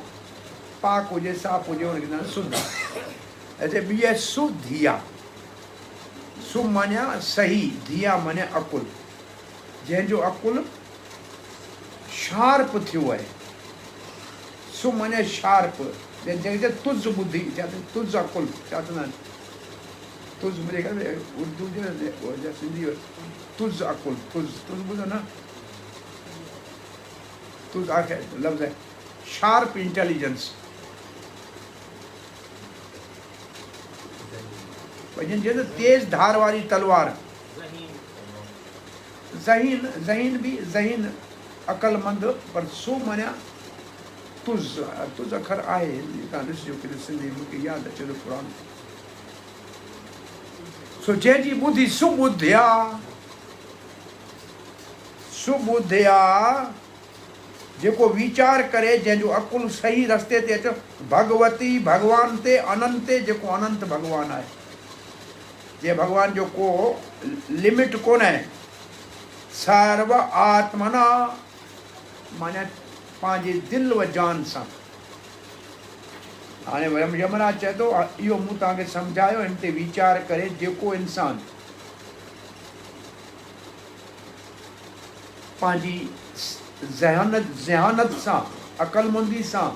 पाक हुजे, साफ़ हुजे, हुनखे चवंदा शुद्ध। ऐसे ॿी आहे सुधिया। सु माने सही, धिया माने अकुल, जंहिंजो अकुल शार्प थियो आहे। सु माने शार्प, जंहिंखे तुज़ बुद्धि, तुज़ अकुल छा चवंदा आहिनि? तुज़ मुंहिंजे ख़्याल में उर्दू जो सिंधी तुज़ अकुल, तुज़ ॿुधो न, तुज़ आख़िर लफ़्ज़ आहे शार्प इंटेलिजेंस। जंहिंजे तेज़ धार वारी तलवार, ज़हीन, ज़हीन बि ज़हीन अक़लमंद, पर सो मञा तुज़ तुज़ अखर आहे, तव्हां ॾिसिजो केॾो सिंधी मूंखे यादि अचे थो पुराणो। सो जंहिंजी ॿुधी सुॿुधिया, सुॿुधिया जेको वीचार करे, जंहिंजो अकुल सही रस्ते ते अचो, भगवती भगवान ते अनंत ते, जेको अनंत भगवान आहे, जे भगवान जो को लिमिट कोन आहे। सर्व आत्मना माना पंहिंजे दिलि व जान सां। हाणे यमराज चए थो इहो मूं तव्हांखे सम्झायो, हिन ते वीचार करे जेको इंसान पंहिंजी ज़हानत सां, अक़लमंदी सां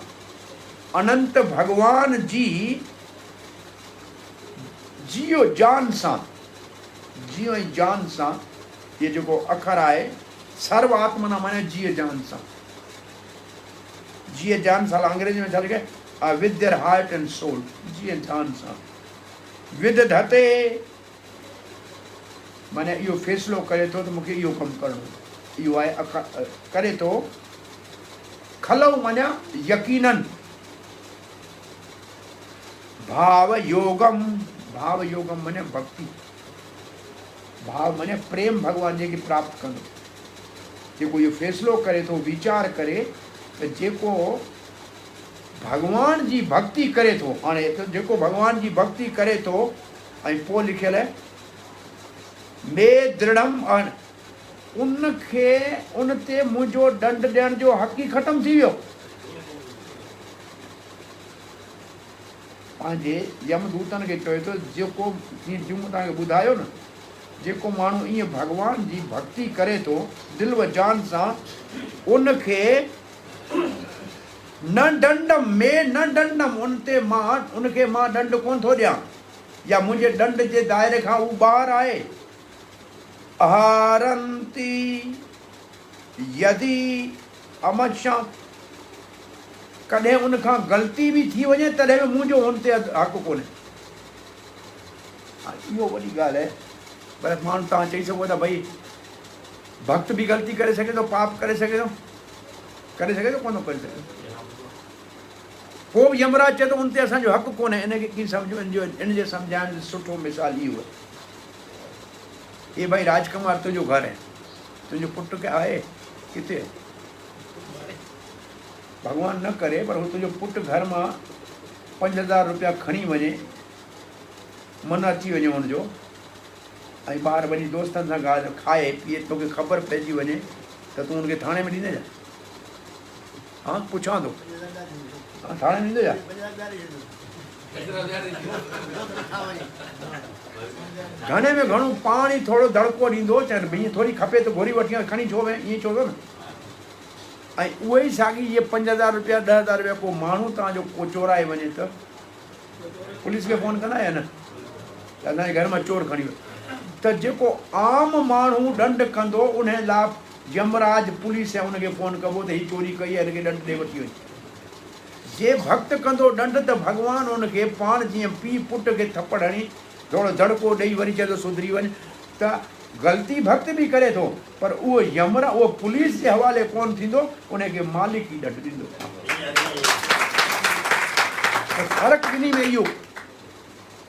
अनंत भगवान जी जियो जान सां, जियो ऐं जान सां, ये जेको अखर आहे सर्व आत्मना माना जियो जान सां, जियो जान सां अंग्रेजी में छा लिखे, with their heart and soul, जियो जान सां। विद धते माना इहो फ़ैसिलो करे थो त मूंखे इहो कमु करिणो, इहो आहे करे थो। खलऊ माना यकीनन। भाव योगम, भाव योगम माने भक्ति, भाव माने प्रेम भगवान जे खे प्राप्त कंदो। जेको इहो फ़ैसिलो करे थो, वीचार करे त जेको भगवान जी भक्ति करे थो, हाणे जेको भगवान जी भक्ति करे थो, ऐं पोइ लिखियल आहे मे दृढ़म, उनखे उन ते मुंहिंजो दंड ॾियण जो हक़ ई ख़तमु थी वियो। पंहिंजे यमदूतनि खे चए थो जेको जीअं मूं तव्हांखे ॿुधायो न, जेको माण्हू ईअं भगवान जी भक्ति करे थो दिलि व जान सां, उनखे न दंडम में न दंडम, उनखे मां दंड कोन थो ॾियां, या मुंहिंजे दंड जे दायरे खां उहो ॿाहिरि आहे। अहारंती यदि अमशा, कॾहिं उनखां ग़लती बि थी वञे तॾहिं बि मुंहिंजो हुन ते हक़ु कोन्हे। इहो वॾी ॻाल्हि आहे। पर माण्हू तव्हां चई सघो था भई भक्त बि ग़लती करे सघे थो, पाप करे सघे थो, कोन थो करे सघे। पोइ बि यमराज चए थो उन ते असांजो हक़ु कोन्हे। इनखे कीअं सम्झो, इन जे सम्झाइण जो सुठो मिसाल इहो आहे। ये भाई राजकुमार तुंहिंजो घर है, तुंहिंजो पुटु के आहे किथे, भगवान न करे पर तुंहिंजो पुटु घर मां 5000 रुपया खणी वञे, मन अची वञे हुनजो, ऐं ॿार वञी दोस्तनि सां ॻाल्हि खाए पीए, तोखे ख़बर पइजी वञे त तूं हुनखे थाणे में ॾींदे छा? हा पुछां थो, हा थाणे में ॾींदो छा? घणे में घणो पाणी थोरो दड़को ॾींदो, चाहे हीअं थोरी खपे त घोरी वठी खणी छो वे, ईअं चवंदो न। ऐं उहो ई साॻी इहे 5000 रुपया 10,000 रुपया को माण्हू तव्हांजो को चोराए वञे त पुलिस खे फ़ोन कंदा या न, त असांजे घर मां चोर खणी वियो। त जेको आम माण्हू दंड कंदो उन लाइ यमराज पुलिस आहे उनखे फ़ोन कबो त हीअ चोरी कई आहे, हिनखे दंड ॾे वठी वञे। जे भक्त कंदो दंड त भगवान उनखे पाण जीअं पीउ पुट खे थप्पड़ हणी थोरो दड़को ॾेई वरी चए थो सुधरी वञे, त ग़लती भक्त बि करे थो पर उहो उहो पुलिस जे हवाले कोन थींदो, उनखे मालिक ई दंड ॾींदो। फ़र्क़ु ॿिन्ही में इहो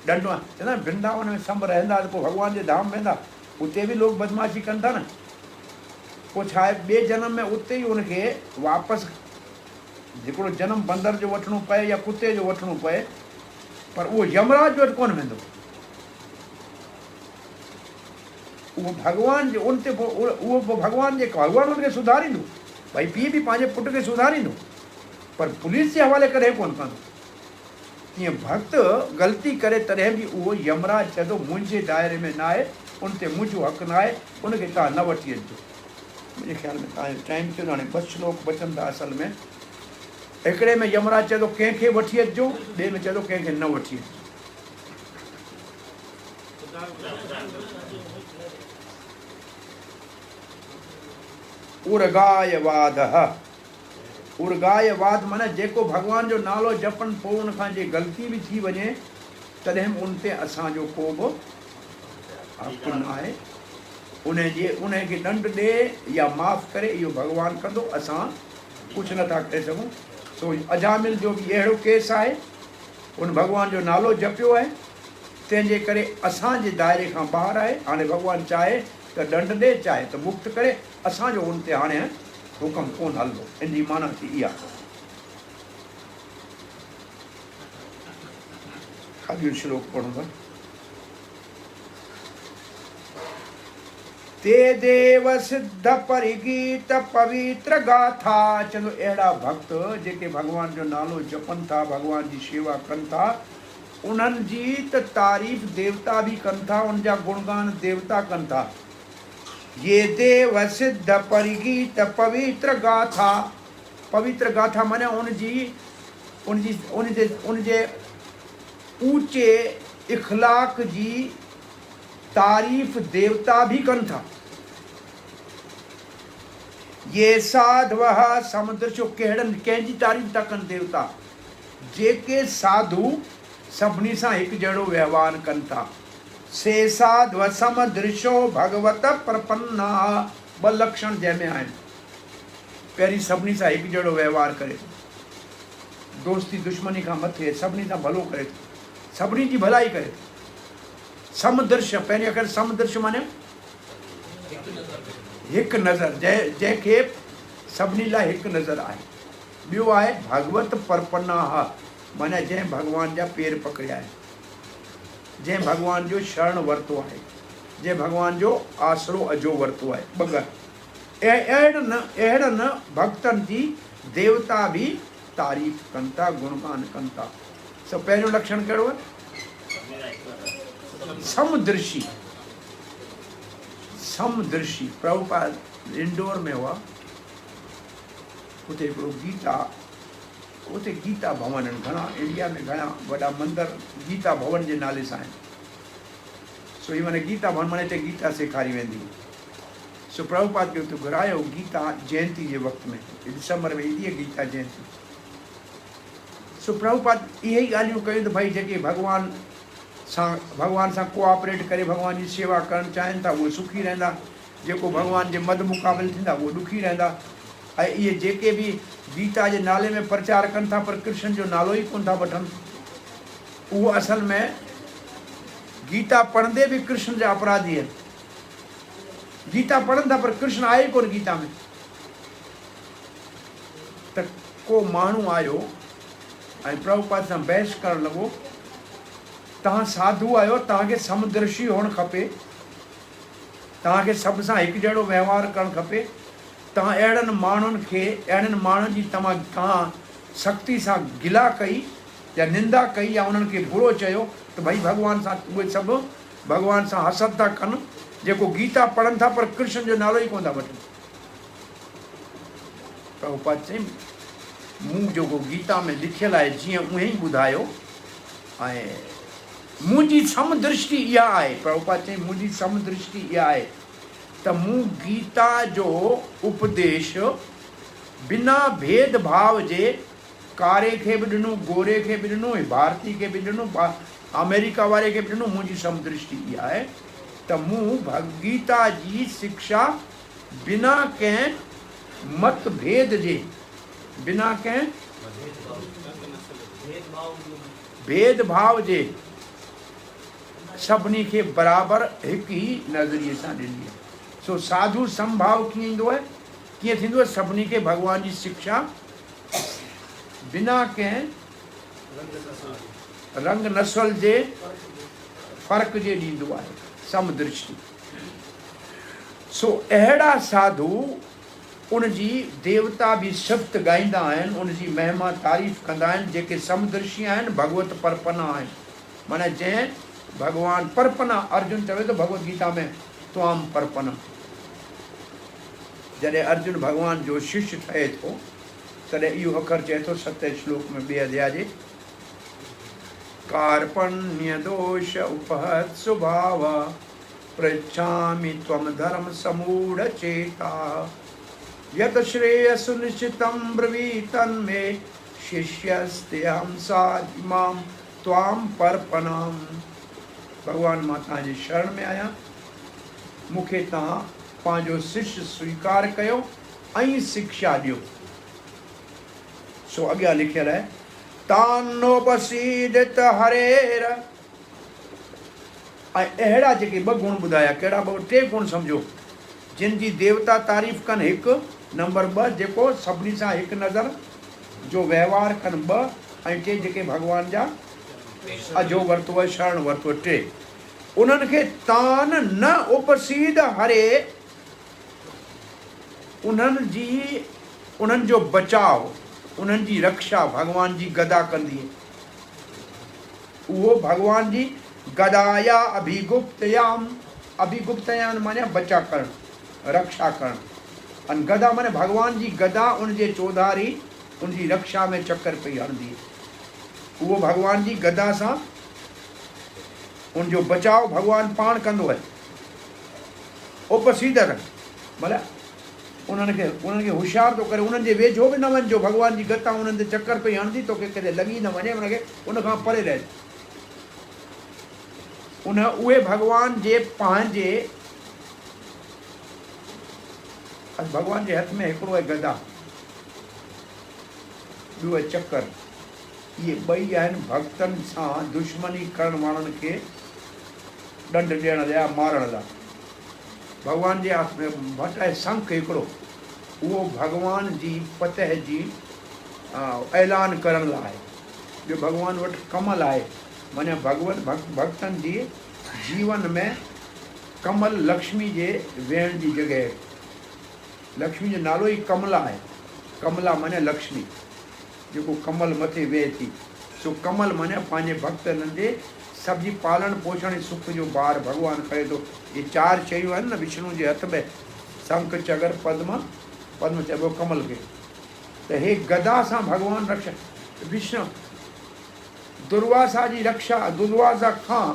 दंड आहे। चवंदा वृंदावन में सभु रहंदा त पोइ भॻवान जे धाम वेंदा, उते बि लोग बदमाशी कनि था न, पोइ छा आहे ॿिए जनम में उते ई उनखे वापसि हिकिड़ो जनम बंदर जो वठिणो पए या कुते जो वठिणो पए, पर उहो यमराज वटि कोन वेंदो। उहो भॻवान जे उन ते उहो भॻवान हुनखे सुधारींदो, भई पीउ बि पंहिंजे पुट खे सुधारींदो, पर पुलिस जे हवाले करे कोन कंदो। तीअं भक्त ग़लती करे तॾहिं बि उहो यमराज चए थो मुंहिंजे दायरे में न आहे, उन ते मुंहिंजो हक़ु न आहे, उनखे तव्हां न वठी अचिजो। मुंहिंजे ख़्याल में तव्हांजो टाइम थियो, हाणे 2 श्लोक बचनि था असल में। हिकिड़े में यमराज चए थो कंहिंखे वठी अचिजो, ॿिए में चए थो कंहिंखे न वठी अचिजो। उर्गायवादः, उर्गायवाद माना जेको भगवान जो नालो जपनि पोइ उनखां जे ग़लती बि थी वञे तॾहिं उन ते असांजो को बि हक़ु न आहे। उनखे दंड ॾे या माफ़ करे, इहो भॻवानु कंदो, असां कुझु नथा करे सघूं। सो अजामिल जो बि अहिड़ो केस आहे, उन भॻवान जो नालो जपियो आहे, तंहिंजे करे असांजे दायरे खां ॿाहिरि आहे। हाणे भॻवानु चाहे त दंड ॾे, चाहे त मुक्त करे, असांजो उन ते हाणे हुकुम कोन हलंदो। इन जी माना थी इहा। अॻियो श्लोक पढ़ूं था। ते देव सिद्ध परिगीत पवित्र गाथा। चलो अहिड़ा भक्त जेके भॻवान जो नालो जपनि था, भॻवान जी शेवा कनि था, उन्हनि जी त तारीफ़ देवता बि कनि था, उन जा गुणगान देवता कनि था। ये देव सिद्ध परिगीत पवित्र गाथा। पवित्र गाथा माने उनजे ऊंचे इख़लाक़ जी तारीफ़ देवता भी कनि था। ये साधव समुद्र कहिड़नि कंहिंजी तारीफ़ था कनि देवता? जेके साधु सभिनी सां हिकु जहिड़ो व्यवहार कनि था। से साधव समदृशो भगवत प्रपन्ना। ॿ लक्षण जंहिंमें आहिनि। पहिरीं सभिनी सां हिकु जहिड़ो व्यवहार करे थो, दोस्ती दुश्मनी खां मथे सभिनी सां भलो करे थो, सभिनी जी भलाई करे थो। समदृश, पहिरीं अखर समदृश माने हिकु नज़र, जंहिंखे सभिनी लाइ हिकु नज़र आहे। ॿियो आहे भगवत परपन्ना, माना जंहिं भॻवान जा पेर पकड़िया आहिनि, जंहिं भॻवान जो शरण वरितो आहे, जंहिं भॻवान जो आसरो अजो वरितो आहे। ॿ अहिड़नि भक्तनि जी देवता बि तारीफ़ कनि था, गुणगान कनि था। सो पहिरियों लक्षण कहिड़ो आहे? समदृशी। समदृशी। प्रभुपाद इंदौर में हुआ, उते हिकिड़ो गीता, उते गीता भवन आहिनि घणा, इंडिया में घणा वॾा मंदर गीता भवन जे नाले सां आहिनि। सो हीअ माने गीता भवन माने हिते गीता सेखारी वेंदी। सो प्रभुपाद खे उते घुरायो गीता जयंती जे वक़्त में, दिसंबर में ईंदी आहे गीता जयंती। सो प्रभुपाद इहे ई ॻाल्हियूं कयूं त भई जेके भॻवान सां कोऑपरेट करे भॻवान जी शेवा करणु चाहिनि था उहे सुखी रहंदा, जेको भॻवान जे मद मुक़ाबिल थींदा उहे ॾुखी रहंदा। ऐं इहे जेके बि गीता जे नाले में प्रचार कनि था पर कृष्ण जो नालो ई कोन था वठनि, उहो असल में गीता पढ़ंदे बि कृष्ण जा अपराधी आहिनि। गीता पढ़नि था पर कृष्ण आहे ई कोन गीता में। त को माण्हू आयो ऐं प्रभुपाद सां बहस करणु लॻो, तव्हां साधु आहियो, तव्हांखे समदर्शी हुअणु खपे, तव्हांखे सभ सां हिकु जहिड़ो व्यवहार करणु खपे। तव्हां अहिड़नि माण्हुनि खे, अहिड़नि माण्हुनि जी तव्हां सख़्ती सां गिला कई या निंदा कई या उन्हनि खे बुरो चयो त भई भॻवान सां उहे सभु भॻवान सां हसद था कनि, जेको गीता पढ़नि था पर कृष्ण जो नालो ई कोन था वठनि। प्रभुपाद चई मूं जेको गीता में लिखियलु आहे जीअं उहे ई ॿुधायो, ऐं मुंहिंजी समदृष्टि इहा आहे। प्रभुपाद चई मुंहिंजी समदृष्टि इहा आहे त मूं गीता जो उपदेश बिना भेदभाव जे कारे खे बि ॾिनो, गोरे खे बि ॾिनो, भारती खे बि ॾिनो, अमेरिका वारे खे बि ॾिनो। मुंहिंजी समदृष्टि इहा आहे त मूं गीता जी शिक्षा बिना कंहिं मतभेद जे, बिना कंहिं भेदभाव जे सभिनी खे बराबरि हिकु ई नज़रिए सां ॾिनी आहे। सो साधु संभाव कीअं ईंदो आहे, कीअं थींदो आहे? सभिनी खे भॻवान जी शिक्षा बिना कंहिं रंग नस्ल जे फ़र्क़ जे ॾींदो आहे, समदृष्टि। सो अहिड़ा साधु उनजी देवता बि सिफ़त ॻाईंदा आहिनि, उनजी महिमा तारीफ़ कंदा आहिनि, जेके समदर्शी आहिनि, भगवत परपना आहिनि। माना जंहिं भॻवान परपना, अर्जुन चवे थो भगवत गीता में त्वाम परपना। जॾहिं अर्जुन भॻवान जो शिष्य ठहे थो तॾहिं इहो अखर चए थो 7 श्लोक में 2 अध्याय जे, कार्पण्य दोष उपहत स्वभाव पृच्छामि त्वम धर्म समूढ़ चेता यत श्रेय सुनिश्चितं ब्रवीतन् मे शिष्यस्तेऽहं साधिमां त्वां परपनाम। भगवान मां तव्हांजी शरण में आहियां, मूंखे तव्हां पंहिंजो शिष्य स्वीकार कयो ऐं शिक्षा ॾियो। सो अॻियां लिखियल आहे, तानोपसीदित हरेर। ऐं अहिड़ा जेके ॿ गुण ॿुधाया, कहिड़ा टे गुण सम्झो, जिन जी देवता तारीफ़ कनि हिकु, नंबर ॿ जेको सभिनी सां हिकु नज़र जो व्यवहार कनि ॿ, ऐं टे जेके भॻवान जा अजो वरितो आहे, शरण वरितो आहे टे। उन्हनि खे तान न उपसीद हरे, उन्हनि जो बचाव, उन्हनि जी रक्षा भॻवान जी गदा कंदी आहे। उहो भॻवान जी गदाया अभिगुप्तयाम, अभिगुप्तयाम माने बचा करणु, रक्षा करणु, ऐं गदा माने भॻवान जी गदा उनजे चौधारी उनजी रक्षा में चकर पई हणंदी आहे। उहो भॻवान जी गदा सां उनजो बचाव भॻवान पाण कंदो आहे। उपसीदर मतिलबु उन्हनि खे होशियारु थो करे, उन्हनि जे वेझो बि न वञिजो, भॻवान जी गदा उन्हनि ते चकर पई हणंदी, तोखे किथे लॻी न वञे, उनखे उनखां परे रहिजे। उहे भॻवान जे पंहिंजे, भॻवान जे हथ में हिकिड़ो आहे गदा, ॿियो आहे चकर। इहे ॿई आहिनि भक्तनि सां दुश्मनी करण वारनि खे ॾंड ॾियण लाइ, मारण लाइ। भॻवान जे हथ में भट आहे शंख हिकिड़ो, उहो भॻवान जी फतह जी ऐलान करण लाइ आहे। ॿियो भॻवान वटि कमल आहे, माने भक्तनि जी जीवन में कमल लक्ष्मी जे वेहण जी जॻह, लक्ष्मी जो नालो ई कमला आहे। कमला माने लक्ष्मी, जेको कमल मथे वेहे थी। सो कमल माने पंहिंजे भक्तनि जे सभ जी पालण पोषण सुख जो भार भॻवानु करे थो। इहे चार शयूं आहिनि न विष्णु जे हथ में, शंख चगर पद्म, पद्म चइबो कमल खे। त हे गदा सां भॻवानु रक्षा, विष्णु दुर्वासा जी रक्षा, दुर्वासा खां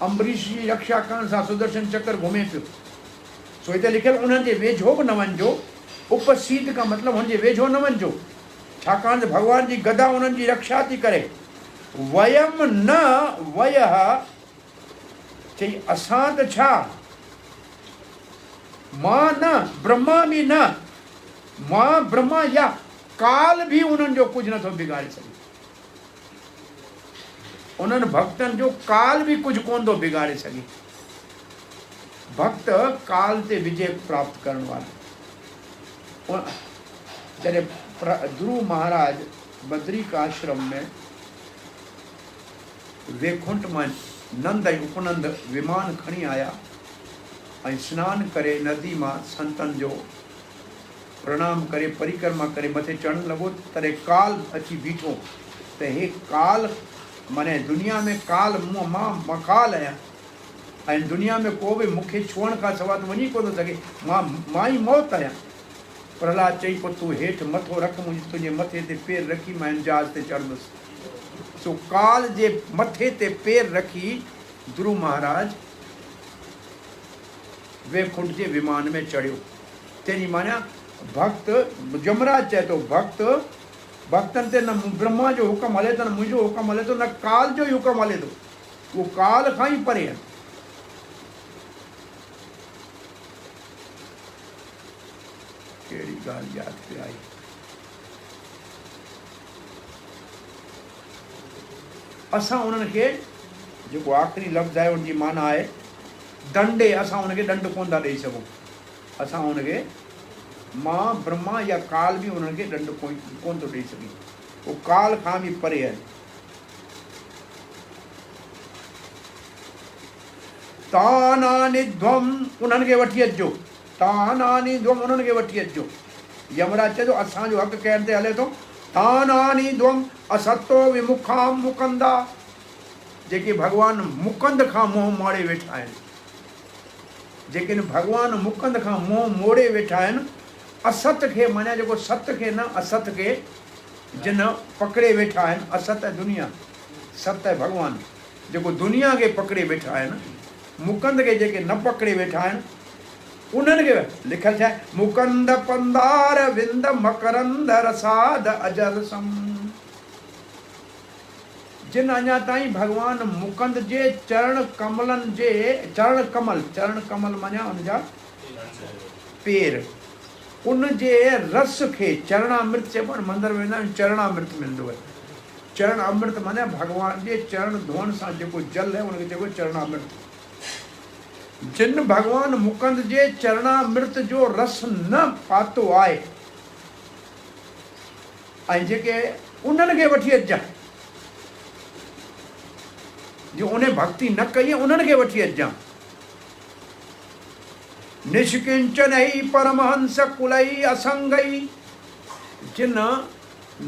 अम्बरीश जी रक्षा करण सां सुदर्शन चक्र घुमे पियो। सो हिते लिखियल उन्हनि जे वेझो बि न वञिजो। उपसीद का मतिलबु हुनजे वेझो न वञिजो, छाकाणि त भॻवान जी गदा उन्हनि जी रक्षा थी करे। वयम न वयः, चई असां त छा, मां न ब्रह्मा बि न, मां ब्रह्मा या काल बि उन्हनि जो कुझु नथो बिगाड़े सघे। उन्हनि भक्तनि जो काल बि कुझु कोन थो बिगाड़े सघे। भक्त काल ते विजय प्राप्त करण वारा। जॾहिं ध्रुव महाराज बद्रिकाश्रम में वैकुंठ में नंद ऐं उपनंद विमान खणी आया ऐं सनानु करे नदी मां संतनि जो प्रणाम करे परिक्रमा करे मथे चढ़णु लॻो, तॾहिं काल अची बीठो। त हे काल माने दुनिया में काल, मां मकाल आहियां ऐं दुनिया में को बि मूंखे छुअण खां सवाइ वञी कोन थो सघे, मां ई मौत आहियां। प्रहलाद चई, पोइ तूं हेठि मथो रख, मुंहिंजे तुंहिंजे मथे ते पेर रखी मां हिन जहाज ते चढ़ंदुसि। सो काल जे मथे ते पेर रखी ध्रुव महाराज वैकुंठ जे विमान में चढ़ियो। तंहिंजी माना भक्त, जमराज चए थो भक्तनि ते न ब्रह्मा जो हुकुम हले थो, न मुंहिंजो हुकुम हले थो, न काल जो ई हुकुम हले थो। उहो काल खां ई परे आहे। कहिड़ी ॻाल्हि यादि पे आई, असां उन्हनि खे जेको आख़िरी लफ़्ज़ आहे उनजी माना आहे दंडे, असां उनखे दंड कोन था ॾेई सघूं। असां उनखे मां ब्रह्मा या काल बि उन्हनि खे दंड कोन थो ॾेई सघे। उहो काल खां बि परे आहे। तानानिध्वम, उन्हनि खे वठी अचिजो। तानानिध्वम, उन्हनि खे वठी अचिजो। यमराज चए थो असांजो हक़ कंहिं ते हले थो। तानानिध्वम असतो विमुखाम मुकंदा, जेके भॻवानु मुकंद खां मोह मोड़े वेठा आहिनि, जेके भॻवानु मुकंद खां मोह मोड़े वेठा आहिनि। असत खे माना जेको सत खे न, असत खे जिन पकड़े वेठा आहिनि। असत आहे दुनिया, सत आहे भॻवानु। जेको दुनिया खे पकड़े वेठा आहिनि, मुकंद खे जेके न पकड़े वेठा आहिनि, उन्हनि खे लिखियलु छा आहे, मुकंद पंदार विंद मकरंद रसाद अजर सम। जिन अञा ताईं भगवान मुकुंद जे चरण कमलन जे चरण कमल माना उनजा पेर, उन जे रस खे चरणामृत चइबो आहे। मंदर में वेंदा आहियूं चरणामृत मिलंदो आहे। चरण अमृत माना भगवान जे चरण धोअण सां जेको जल आहे उनखे चइबो आहे चरणामृत। जिन भगवान मुकुंद जे चरणामृत जो रस न पातो आहे ऐं जेके उन्हनि खे वठी अचिजांइ, जो उन भक्ति न कई उन्हनि खे वठी अचिजांइ। निष्किंचन ही परमहंस कुलई असंगई, जिन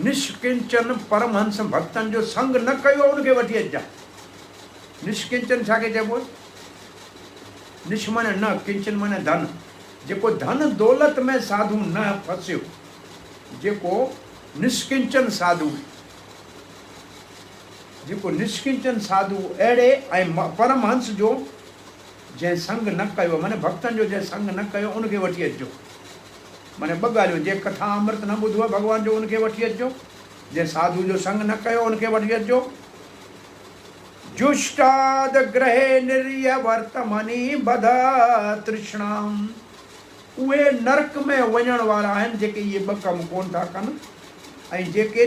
निष्किंचन परमहंस भक्तन जो संग न कयो उनखे वठी अचिजांइ। निष्किंचन छाखे चइबो आहे? निश माने न, किंचन माने धन। जेको धन दौलत में साधु न फसियो, जेको निष्किंचन साधु, जेको निष्किंचन साधु अहिड़े ऐं परमहंस जो जंहिं संग न कयो, माने भक्तन जो जंहिं संग न कयो उनखे वठी अचिजो। माने ॿ ॻाल्हियूं, जंहिं कथा अमृत न ॿुधो आहे भॻवान जो उनखे वठी अचिजो, जंहिं साधु जो संग न कयो उनखे वठी अचिजो। जुष्टाद ग्रहे निर्य वर्तमनी बध तृष्णाम, उहे नरक में वञण वारा आहिनि जेके इहे ॿ कम कोन था कनि ऐं जेके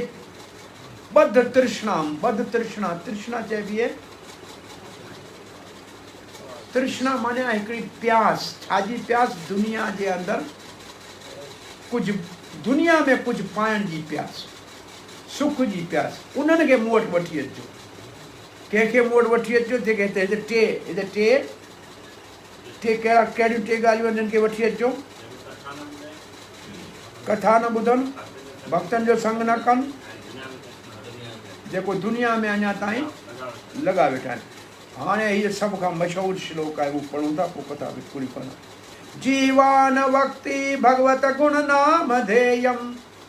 बध तृष्णाम, बध तृष्णा, तृष्णा चइबी आहे, तृष्णा माने हिकिड़ी प्यास। छाजी प्यास? दुनिया जे अंदरि कुझु, दुनिया में कुझु पाइण जी प्यास, सुख जी प्यास। उन्हनि खे मूं वटि वठी अचिजो। कंहिंखे मूं वटि वठी अचिजो जेके हिते टे कहिड़ियूं टे ॻाल्हियूं आहिनि जिन खे वठी अचिजो? कथा न ॿुधनि, भक्तनि जो संग न कनि, जेको दुनिया में अञा ताईं लॻा वेठा आहिनि। हाणे हीअ सभ खां मशहूरु श्लोक आहे, उहो पढ़ूं था, पोइ कथा बि पूरी करणु। जीवान वक्ति भगवत गुण नाम धेयम,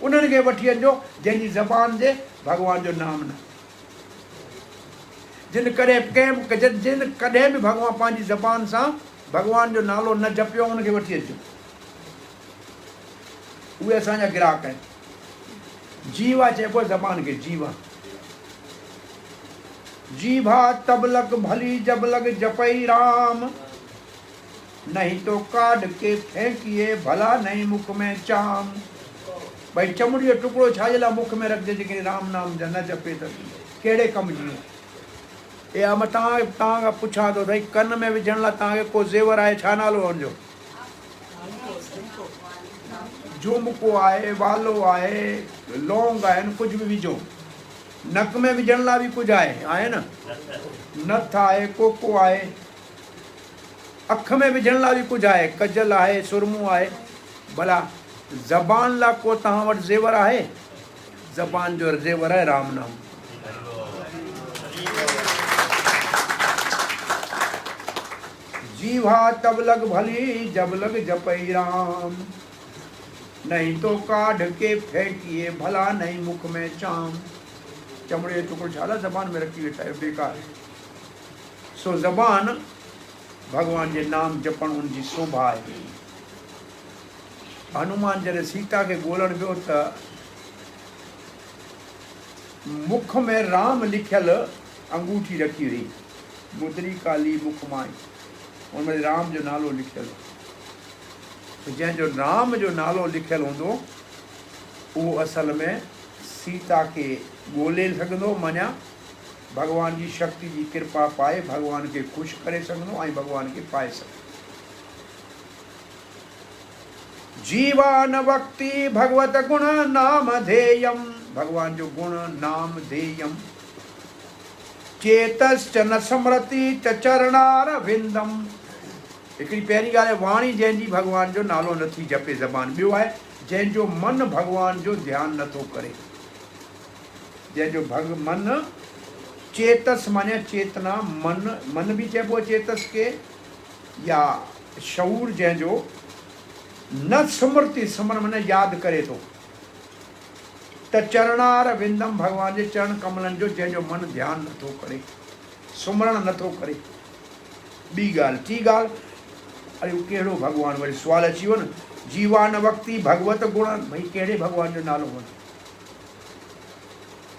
उन्हनि खे वठी अचिजो जंहिंजी ज़बान जे भॻवान जो नाम न, जिन कॾहिं बि भॻवान पंहिंजी ज़बान सां भॻवान जो नालो न जपियो उनखे वठी अचिजो। उहे असांजा ग्राहक आहिनि। जीवा चइबो आहे ज़बान खे, जीवा। जीभा तब लग भली जब लग जपई राम, नहीं तो काढ़ के फेंकिए भला नहीं मुख में चाम। भाई चमड़ी जो टुकड़ो छाजे लाइ मुख में रखिजे जेके राम नाम जा न जपे त कहिड़े कम जी? या मां तव्हां खां पुछां थो भई कन में विझण लाइ तव्हांखे को ज़ेवर आहे? छा नालो हुनजो? झुमको आहे, वालो आहे, लौंग आहिनि, कुझु बि विझो। नक में विझण लाइ बि कुझु आहे न? नथ आहे, कोको आहे। अख में विझण लाइ बि कुझु आहे, कजल आहे, सुरमो आहे। भला ज़बान लाइ को तव्हां वटि ज़ेवर आहे? ज़बान जो ज़ेवर आहे राम नाम। जीवा तब लग भली जब लग जपई राम, नहीं तो काढ़ के फेंकिए भला नहीं मुख में चाम। चमड़े जो टुकड़ो छा ज़बान में रखी वेठा आहियो, बेकार। सो ज़बान भगवान जे नाम जपण उनजी शोभा आहे। हनुमान जॾहिं सीता खे ॻोल्हण वियो त मुख में राम लिखियल अंगूठी रखी हुई, मुद्री काली मुख माई, उनमें राम जो नालो लिखियल। जंहिंजो राम जो नालो लिखियल हूंदो उहो असल में सीता खे ॻोल्हे सघंदो, माना भगवान जी शक्ति जी कृपा पाए भगवान खे ख़ुशि करे सघंदो ऐं भगवान खे पाए सघंदो। जीवान वक्ति भगवत गुण नाम धेयम, भगवान जो गुण नाम धेयम। चेतश्च न स्मृति च चरणार विंदम, हिकिड़ी पहिरीं ॻाल्हि आहे वाणी जंहिंजी भगवान जो नालो नथी जपे ज़बान। ॿियो आहे जंहिंजो मन भगवान जो ध्यानु नथो करे, जंहिंजो मन, चेतस माने चेतना, मन भी चइबो चेतस के, या शऊर जंहिंजो न स्मृति, स्मरण माने यादि करे थो, त चरणार विंदम, भगवान जे चरण कमलनि जो जंहिंजो मन ध्यानु नथो करे, सुमरण नथो करे। ॿी ॻाल्हि, टी ॻाल्हि, अरे कहिड़ो भगवान, वरी सुवाल अची वियो न, जीवान वक्ति भगवत गुण, भई कहिड़े भगवान जो नालो वठो,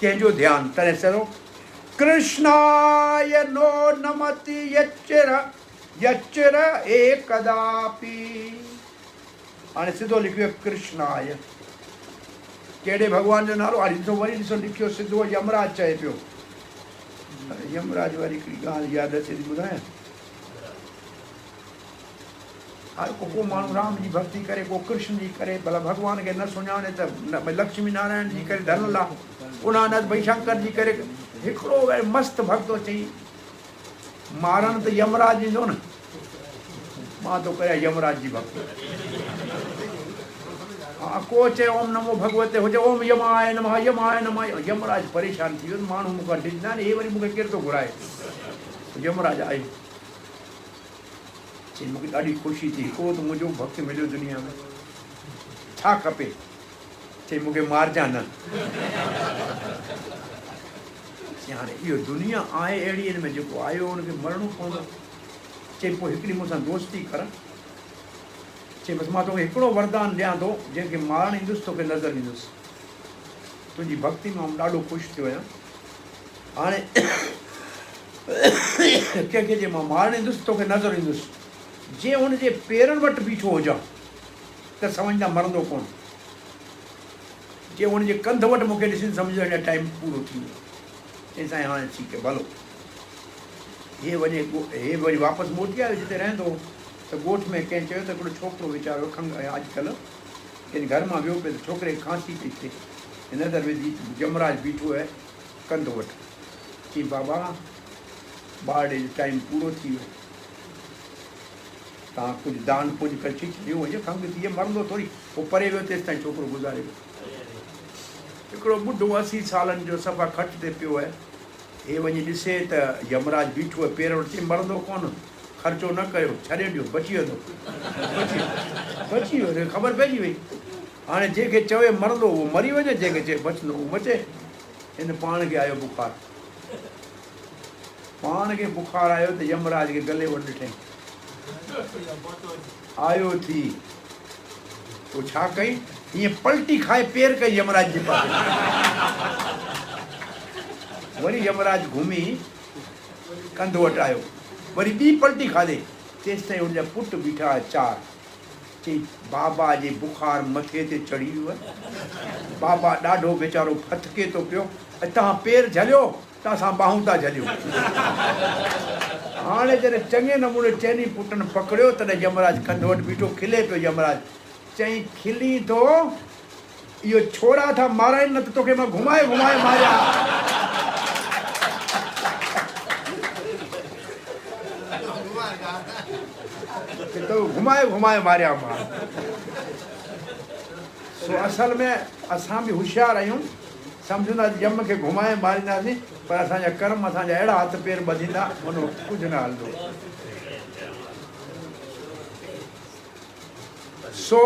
कंहिंजो ध्यानु? तॾहिं चयो कृष्णाय नो नमति यच्चिर यच्चिर एकदापि। हाणे सिधो लिखियो कृष्णाय। कहिड़े भॻवान जो नालो? हाणे ॾिसो वरी ॾिसो लिखियो सिधो यमराज चए पियो। यमराज वारी हिकिड़ी ॻाल्हि यादि अचे थी ॿुधायां। हर को माण्हू राम जी भक्ति करे, को कृष्ण जी करे, भला भॻवान खे न सुञाणे त लक्ष्मी नारायण जी करे धन ला, उन भई शंकर जी करे। हिकिड़ो मस्तु भक्तो चई मारण त यमराज ईंदो न, मां तो करियां यमराज जी भक्ति। हाँ, को चए ओम नमो भगवते हुजे, ओम यमाय नमः यमाय नमः। यमराज परेशान थी वियो, माण्हू मूंखां ॾिसंदा आहिनि, हे वरी मूंखे केरु थो घुराए। यमराज आयो, चई मूंखे ॾाढी ख़ुशी थी, हिकिड़ो त मुंहिंजो भक्त मिलियो दुनिया में, छा खपे? चई मूंखे मारजा न। हाणे इहो दुनिया आहे अहिड़ी, हिन में जेको आयो हुनखे मरणो पवंदो। चई पोइ हिकिड़ी मूंसां दोस्ती कर। चई बसि मां तोखे हिकिड़ो वरदान ॾियां थो, जंहिंखे मारणु ईंदुसि तोखे नज़र ईंदुसि। तुंहिंजी भक्ति में आउं ॾाढो ख़ुशि थियो आहियां। हाणे कंहिंखे जे मां मारणु ईंदुसि तोखे नज़र ईंदुसि, जे हुनजे पेरनि वटि बीठो हुजां त सम्झंदा मरंदो कोन। जे हुनजे कंध वटि मूंखे ॾिसी सम्झो अञा टाइम पूरो थी वियो। चई साईं हाणे ठीकु आहे भलो। हे वञे, हे वरी वापसि मोटी आयो जिते रहंदो हो। त ॻोठ में कंहिं चयो त हिकिड़ो छोकिरो वीचारो खंघि अॼुकल्ह कंहिं घर मां वियो पियो त छोकिरे खे खांसी पई थिए, नज़र विझी यमराज बीठो आहे कंध वटि। चई बाबा ॿार जो टाइम पूरो थी वियो, तव्हां कुझु दान पुञ करे ठीकु थियो हुजे, खंघि थी मरंदो थोरी। पोइ परे वियो तेसि ताईं छोकिरो गुज़ारे वियो। हिकिड़ो ॿुढो 80 सालनि जो सफ़ा खट ते पियो आहे, हे वञी ॾिसे त यमराज बीठो आहे पेर वटि। चई मरंदो कोन, ख़र्चो न कयो, छॾे ॾियो, बची वेंदो। बची वियो, ख़बर पइजी वई। हाणे जंहिंखे चवे मरंदो उहो मरी वञे, जंहिंखे चए बचंदो उहो बचे। हिन पाण खे आयो बुखार, पाण खे बुखार आयो त यमराज खे गले वटि ॾिठई, आयो थी। पोइ छा कई, हीअं पलटी खाए पेर कई यमराज जे पासे। वरी यमराज घुमी कंध वटि आयो, वरी ॿी पलटी खाधे। तेसि ताईं हुनजा पुट बीठा 4। चई बाबा जे बुखार मथे ते चढ़ी वियो आहे, बाबा ॾाढो वीचारो फथके थो पियो, तव्हां पेर झलियो त असां ॿाहूं था झलियूं। हाणे जॾहिं चङे नमूने चइनी पुटनि पकड़ियो तॾहिं यमराज कंध वटि बीठो, खिले पियो यमराज। चई खिली थो, इहो छोड़ा था माराइनि, न त तोखे मां घुमाए घुमाए मारिया। तो घुमाए घुमाए मारिया मां। सो असल में असां बि होशियारु आहियूं, सम्झंदा यम खे घुमाए मारींदासीं, पर असांजा कर्म असांजा अहिड़ा हथ पेर ॿधींदा, वञो कुझु न हलंदो। सो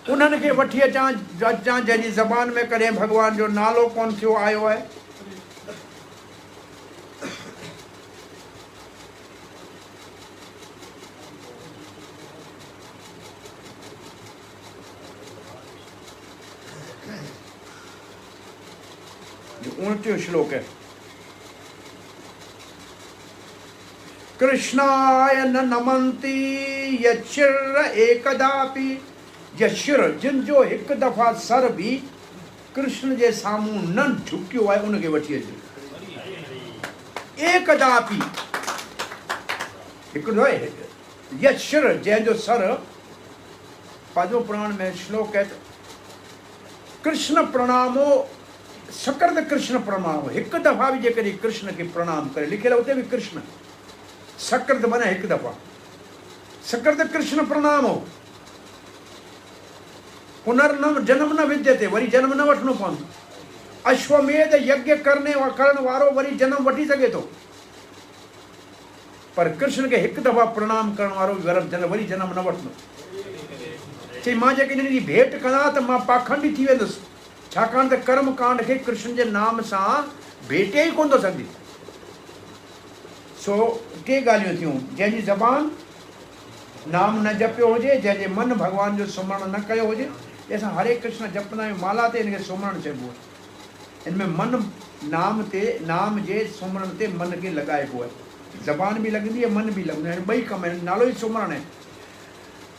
उन्हनि खे वठी अचां जंहिंजी ज़बान में कॾहिं भॻवान जो नालो कोन थियो आयो आहे। जो 29 श्लोक है। कृष्णाय न नमन्ति यच्छिर एकदापि। यच्छिर जिन जो एक दफ़ा सर भी कृष्ण जे साम्हूं न झुकियो आहे उनखे वठी अचो। एकदापि हिकिड़ो आहे यच्छिर जंहिंजो सर, पद्म पुराण में श्लोक है, कृष्ण प्रणामो सकृत कृष्ण प्रणामो। एक दफ़ा भी जेकॾहिं कृष्ण के प्रणाम करे, लिखियल उते भी कृष्ण, सकृत माना एक दफ़ा, सकृत कृष्ण प्रणामो। पुनर्न जन्म न विद्यते, वरी जन्म न वठणो पवंदो। अश्वमेध यज्ञ करण वारो वरी जन्म वठी सघे थो, पर कृष्ण के एक दफ़ा प्रणाम करण वारो वरी जन्म न वठंदो। चई मां जेकॾहिं हिन जी भेंट कंदा त मां पाखंडी थी वेंदुसि, छाकाणि त कर्म कांड खे कृष्ण जे नाम सां भेटे ई कोन थो सघंदी। सो टे ॻाल्हियूं थियूं, जंहिंजी ज़बान नाम न जपियो हुजे, जंहिंजे मन भॻवान जो सुमरण न कयो हुजे। असां हरे कृष्ण जपंदा आहियूं माला ते, हिनखे सुमरण चइबो आहे। हिन में मन नाम जे सुमरन ते मन के लगाइबो है। ज़बान भी लगंदी है, मन भी लगंदो है, ॿई कम आहिनि, नालो ई सुमरण है।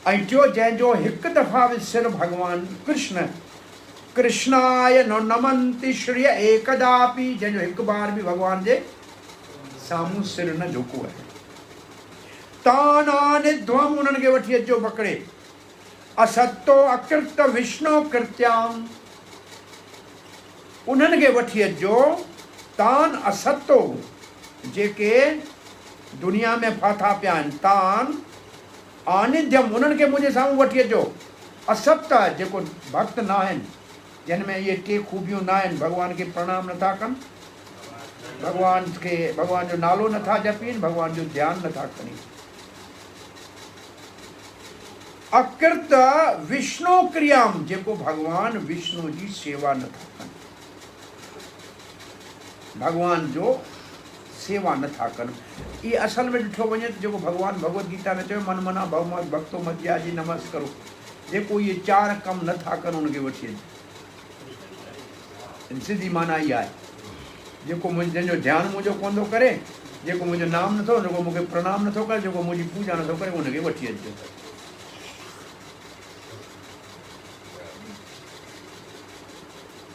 ऐं टियों, जंहिंजो हिकु दफ़ा बि सिर भगवान कृष्ण कृष्णाय न नमन्ति श्रिय एकदापि, जंहिंजो हिकु बार भी भगवान जे साम्हूं सिर न झुको है। तानानिध्वम, उन्हनि खे वठी अचो पकड़े। असतो अकृत विष्णु कृत्याम, उन्हनि खे वठी अचो। तान असतो, जेके दुनिया में फाथा पिया आहिनि, तान आनिध्यम, उन्हनि खे मुंहिंजे साम्हूं वठी अचो। असत, जेको भक्त न आहिनि, जिन में इहे टे खूबियूं न आहिनि, भॻवान खे प्रणाम नथा कनि, भॻवान जो नालो नथा जपीनि, भॻवान जो ध्यानु नथा कनि। अकृत विष्णु क्रियाम, जेको भगवान विष्णु जी सेवा नथा कनि, भगवान जो सेवा नथा कनि। ये असल में ॾिठो वञे त जेको भगवान भगवत गीता में चयो, मन मना भव भक्तो मध्या जी नमस् करो, जेको ये चार कम नथा कनि उनखे वठी अचे। सिधी माना इहा आहे, जेको जंहिंजो ध्यानु मुंहिंजो कोन थो करे, जेको मुंहिंजो नाम नथो, जेको मूंखे प्रणाम नथो करे, जेको मुंहिंजी पूजा नथो करे, उनखे वठी अचिजो।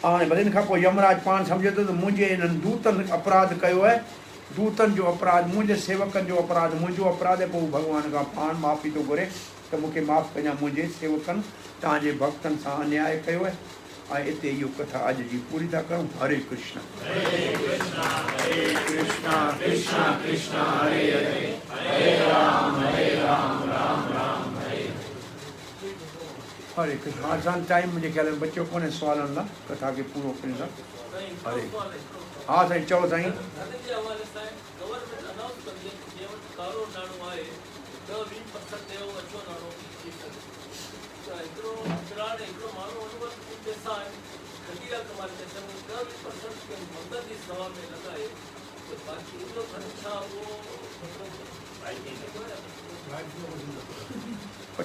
हाणे भले इन खां पोइ यमराज पाण सम्झे थो त मुंहिंजे इन्हनि दूतनि अपराध कयो आहे, दूतनि जो अपराध, मुंहिंजे सेवकनि जो अपराध, मुंहिंजो अपराध आहे। पोइ भॻवान खां पाण माफ़ी थो घुरे त मूंखे माफ़ु कजां, मुंहिंजे सेवकनि तव्हांजे भक्तनि सां अन्याय कयो आहे। ऐं हिते इहो कथा अॼु जी पूरी था करूं। हरे कृष्ण कृष्ण कृष्ण हरे हरे, हरे राम राम राम हरे हरे कृष्ण। असां टाइम मुंहिंजे ख़्याल में बचियो कोन्हे सुवालनि लाइ, कथा खे पूरो कयूं था। हरे, हा साईं, चओ साईं।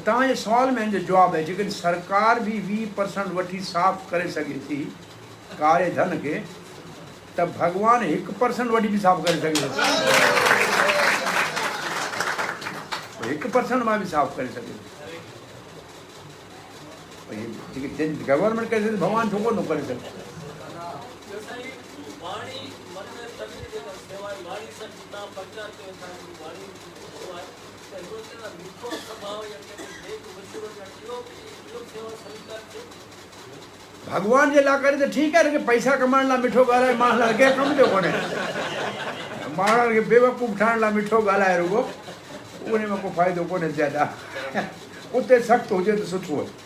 तव्हांजे सवाल में जो जवाब है, जेकॾहिं सरकार भी 20% वठी साफ़ करे सघे थी कारे धन के, त भगवान 1% वठी भी साफ़ करे सघे थो, 1% मां भी साफ़ करे सघे थो। गवर्नमेंट करे सघे, भगवान छो कोन थो करे सघे? भगवान जे लाइ करे त ठीकु आहे, लेकिन पैसा कमाइण लाइ मिठो ॻाल्हाए माण्हुनि लाइ कंहिं कम जो कोन्हे। माण्हुनि खे बेवकूफ़ ठाहिण लाइ मिठो ॻाल्हाए रुॻो, उन में को फ़ाइदो कोन्हे ज़्यादा। उते सख़्तु हुजे त सुठो आहे।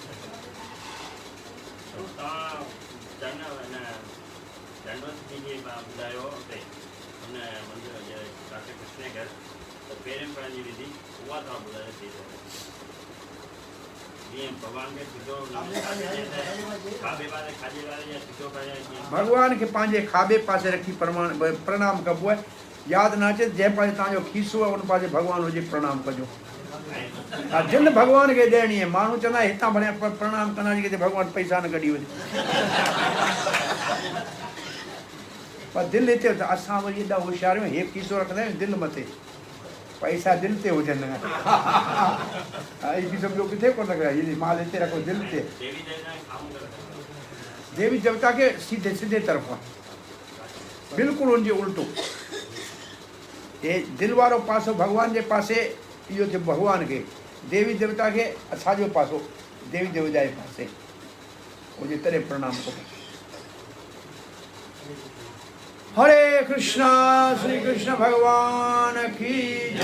भगवान के पांजे खाबे पासे रखी प्रणाम कबो है। याद ना अचे जंहिं पासे तव्हांजो खीसो आहे उन पासे भगवान हुजे प्रणाम कजो। दिल भगवान के ॾियणी है। माण्हू चवंदा हितां भले प्रणाम कंदासीं किथे भगवान पैसा न कढी वञे, पर दिल हिते असां वरी एॾा होशियार आहियूं, हे खीसो रखंदा आहियूं दिल मथे, पैसा दिल ते हुजनि। ही सम्झो किथे कोन रखंदा, माल हिते रखो दिल ते। देवी देवता के सीधे सीधे तरफ़ आहे, बिल्कुलु उनजे उल्टो। ये दिल वारो पासो भगवान जे पासे इहो थियो भगवान के, देवी देवता के असांजो पासो देवी देवता जे पासे हुजे, तॾहिं प्रणाम कबो। हरे कृष्णा, श्री कृष्ण भगवान की।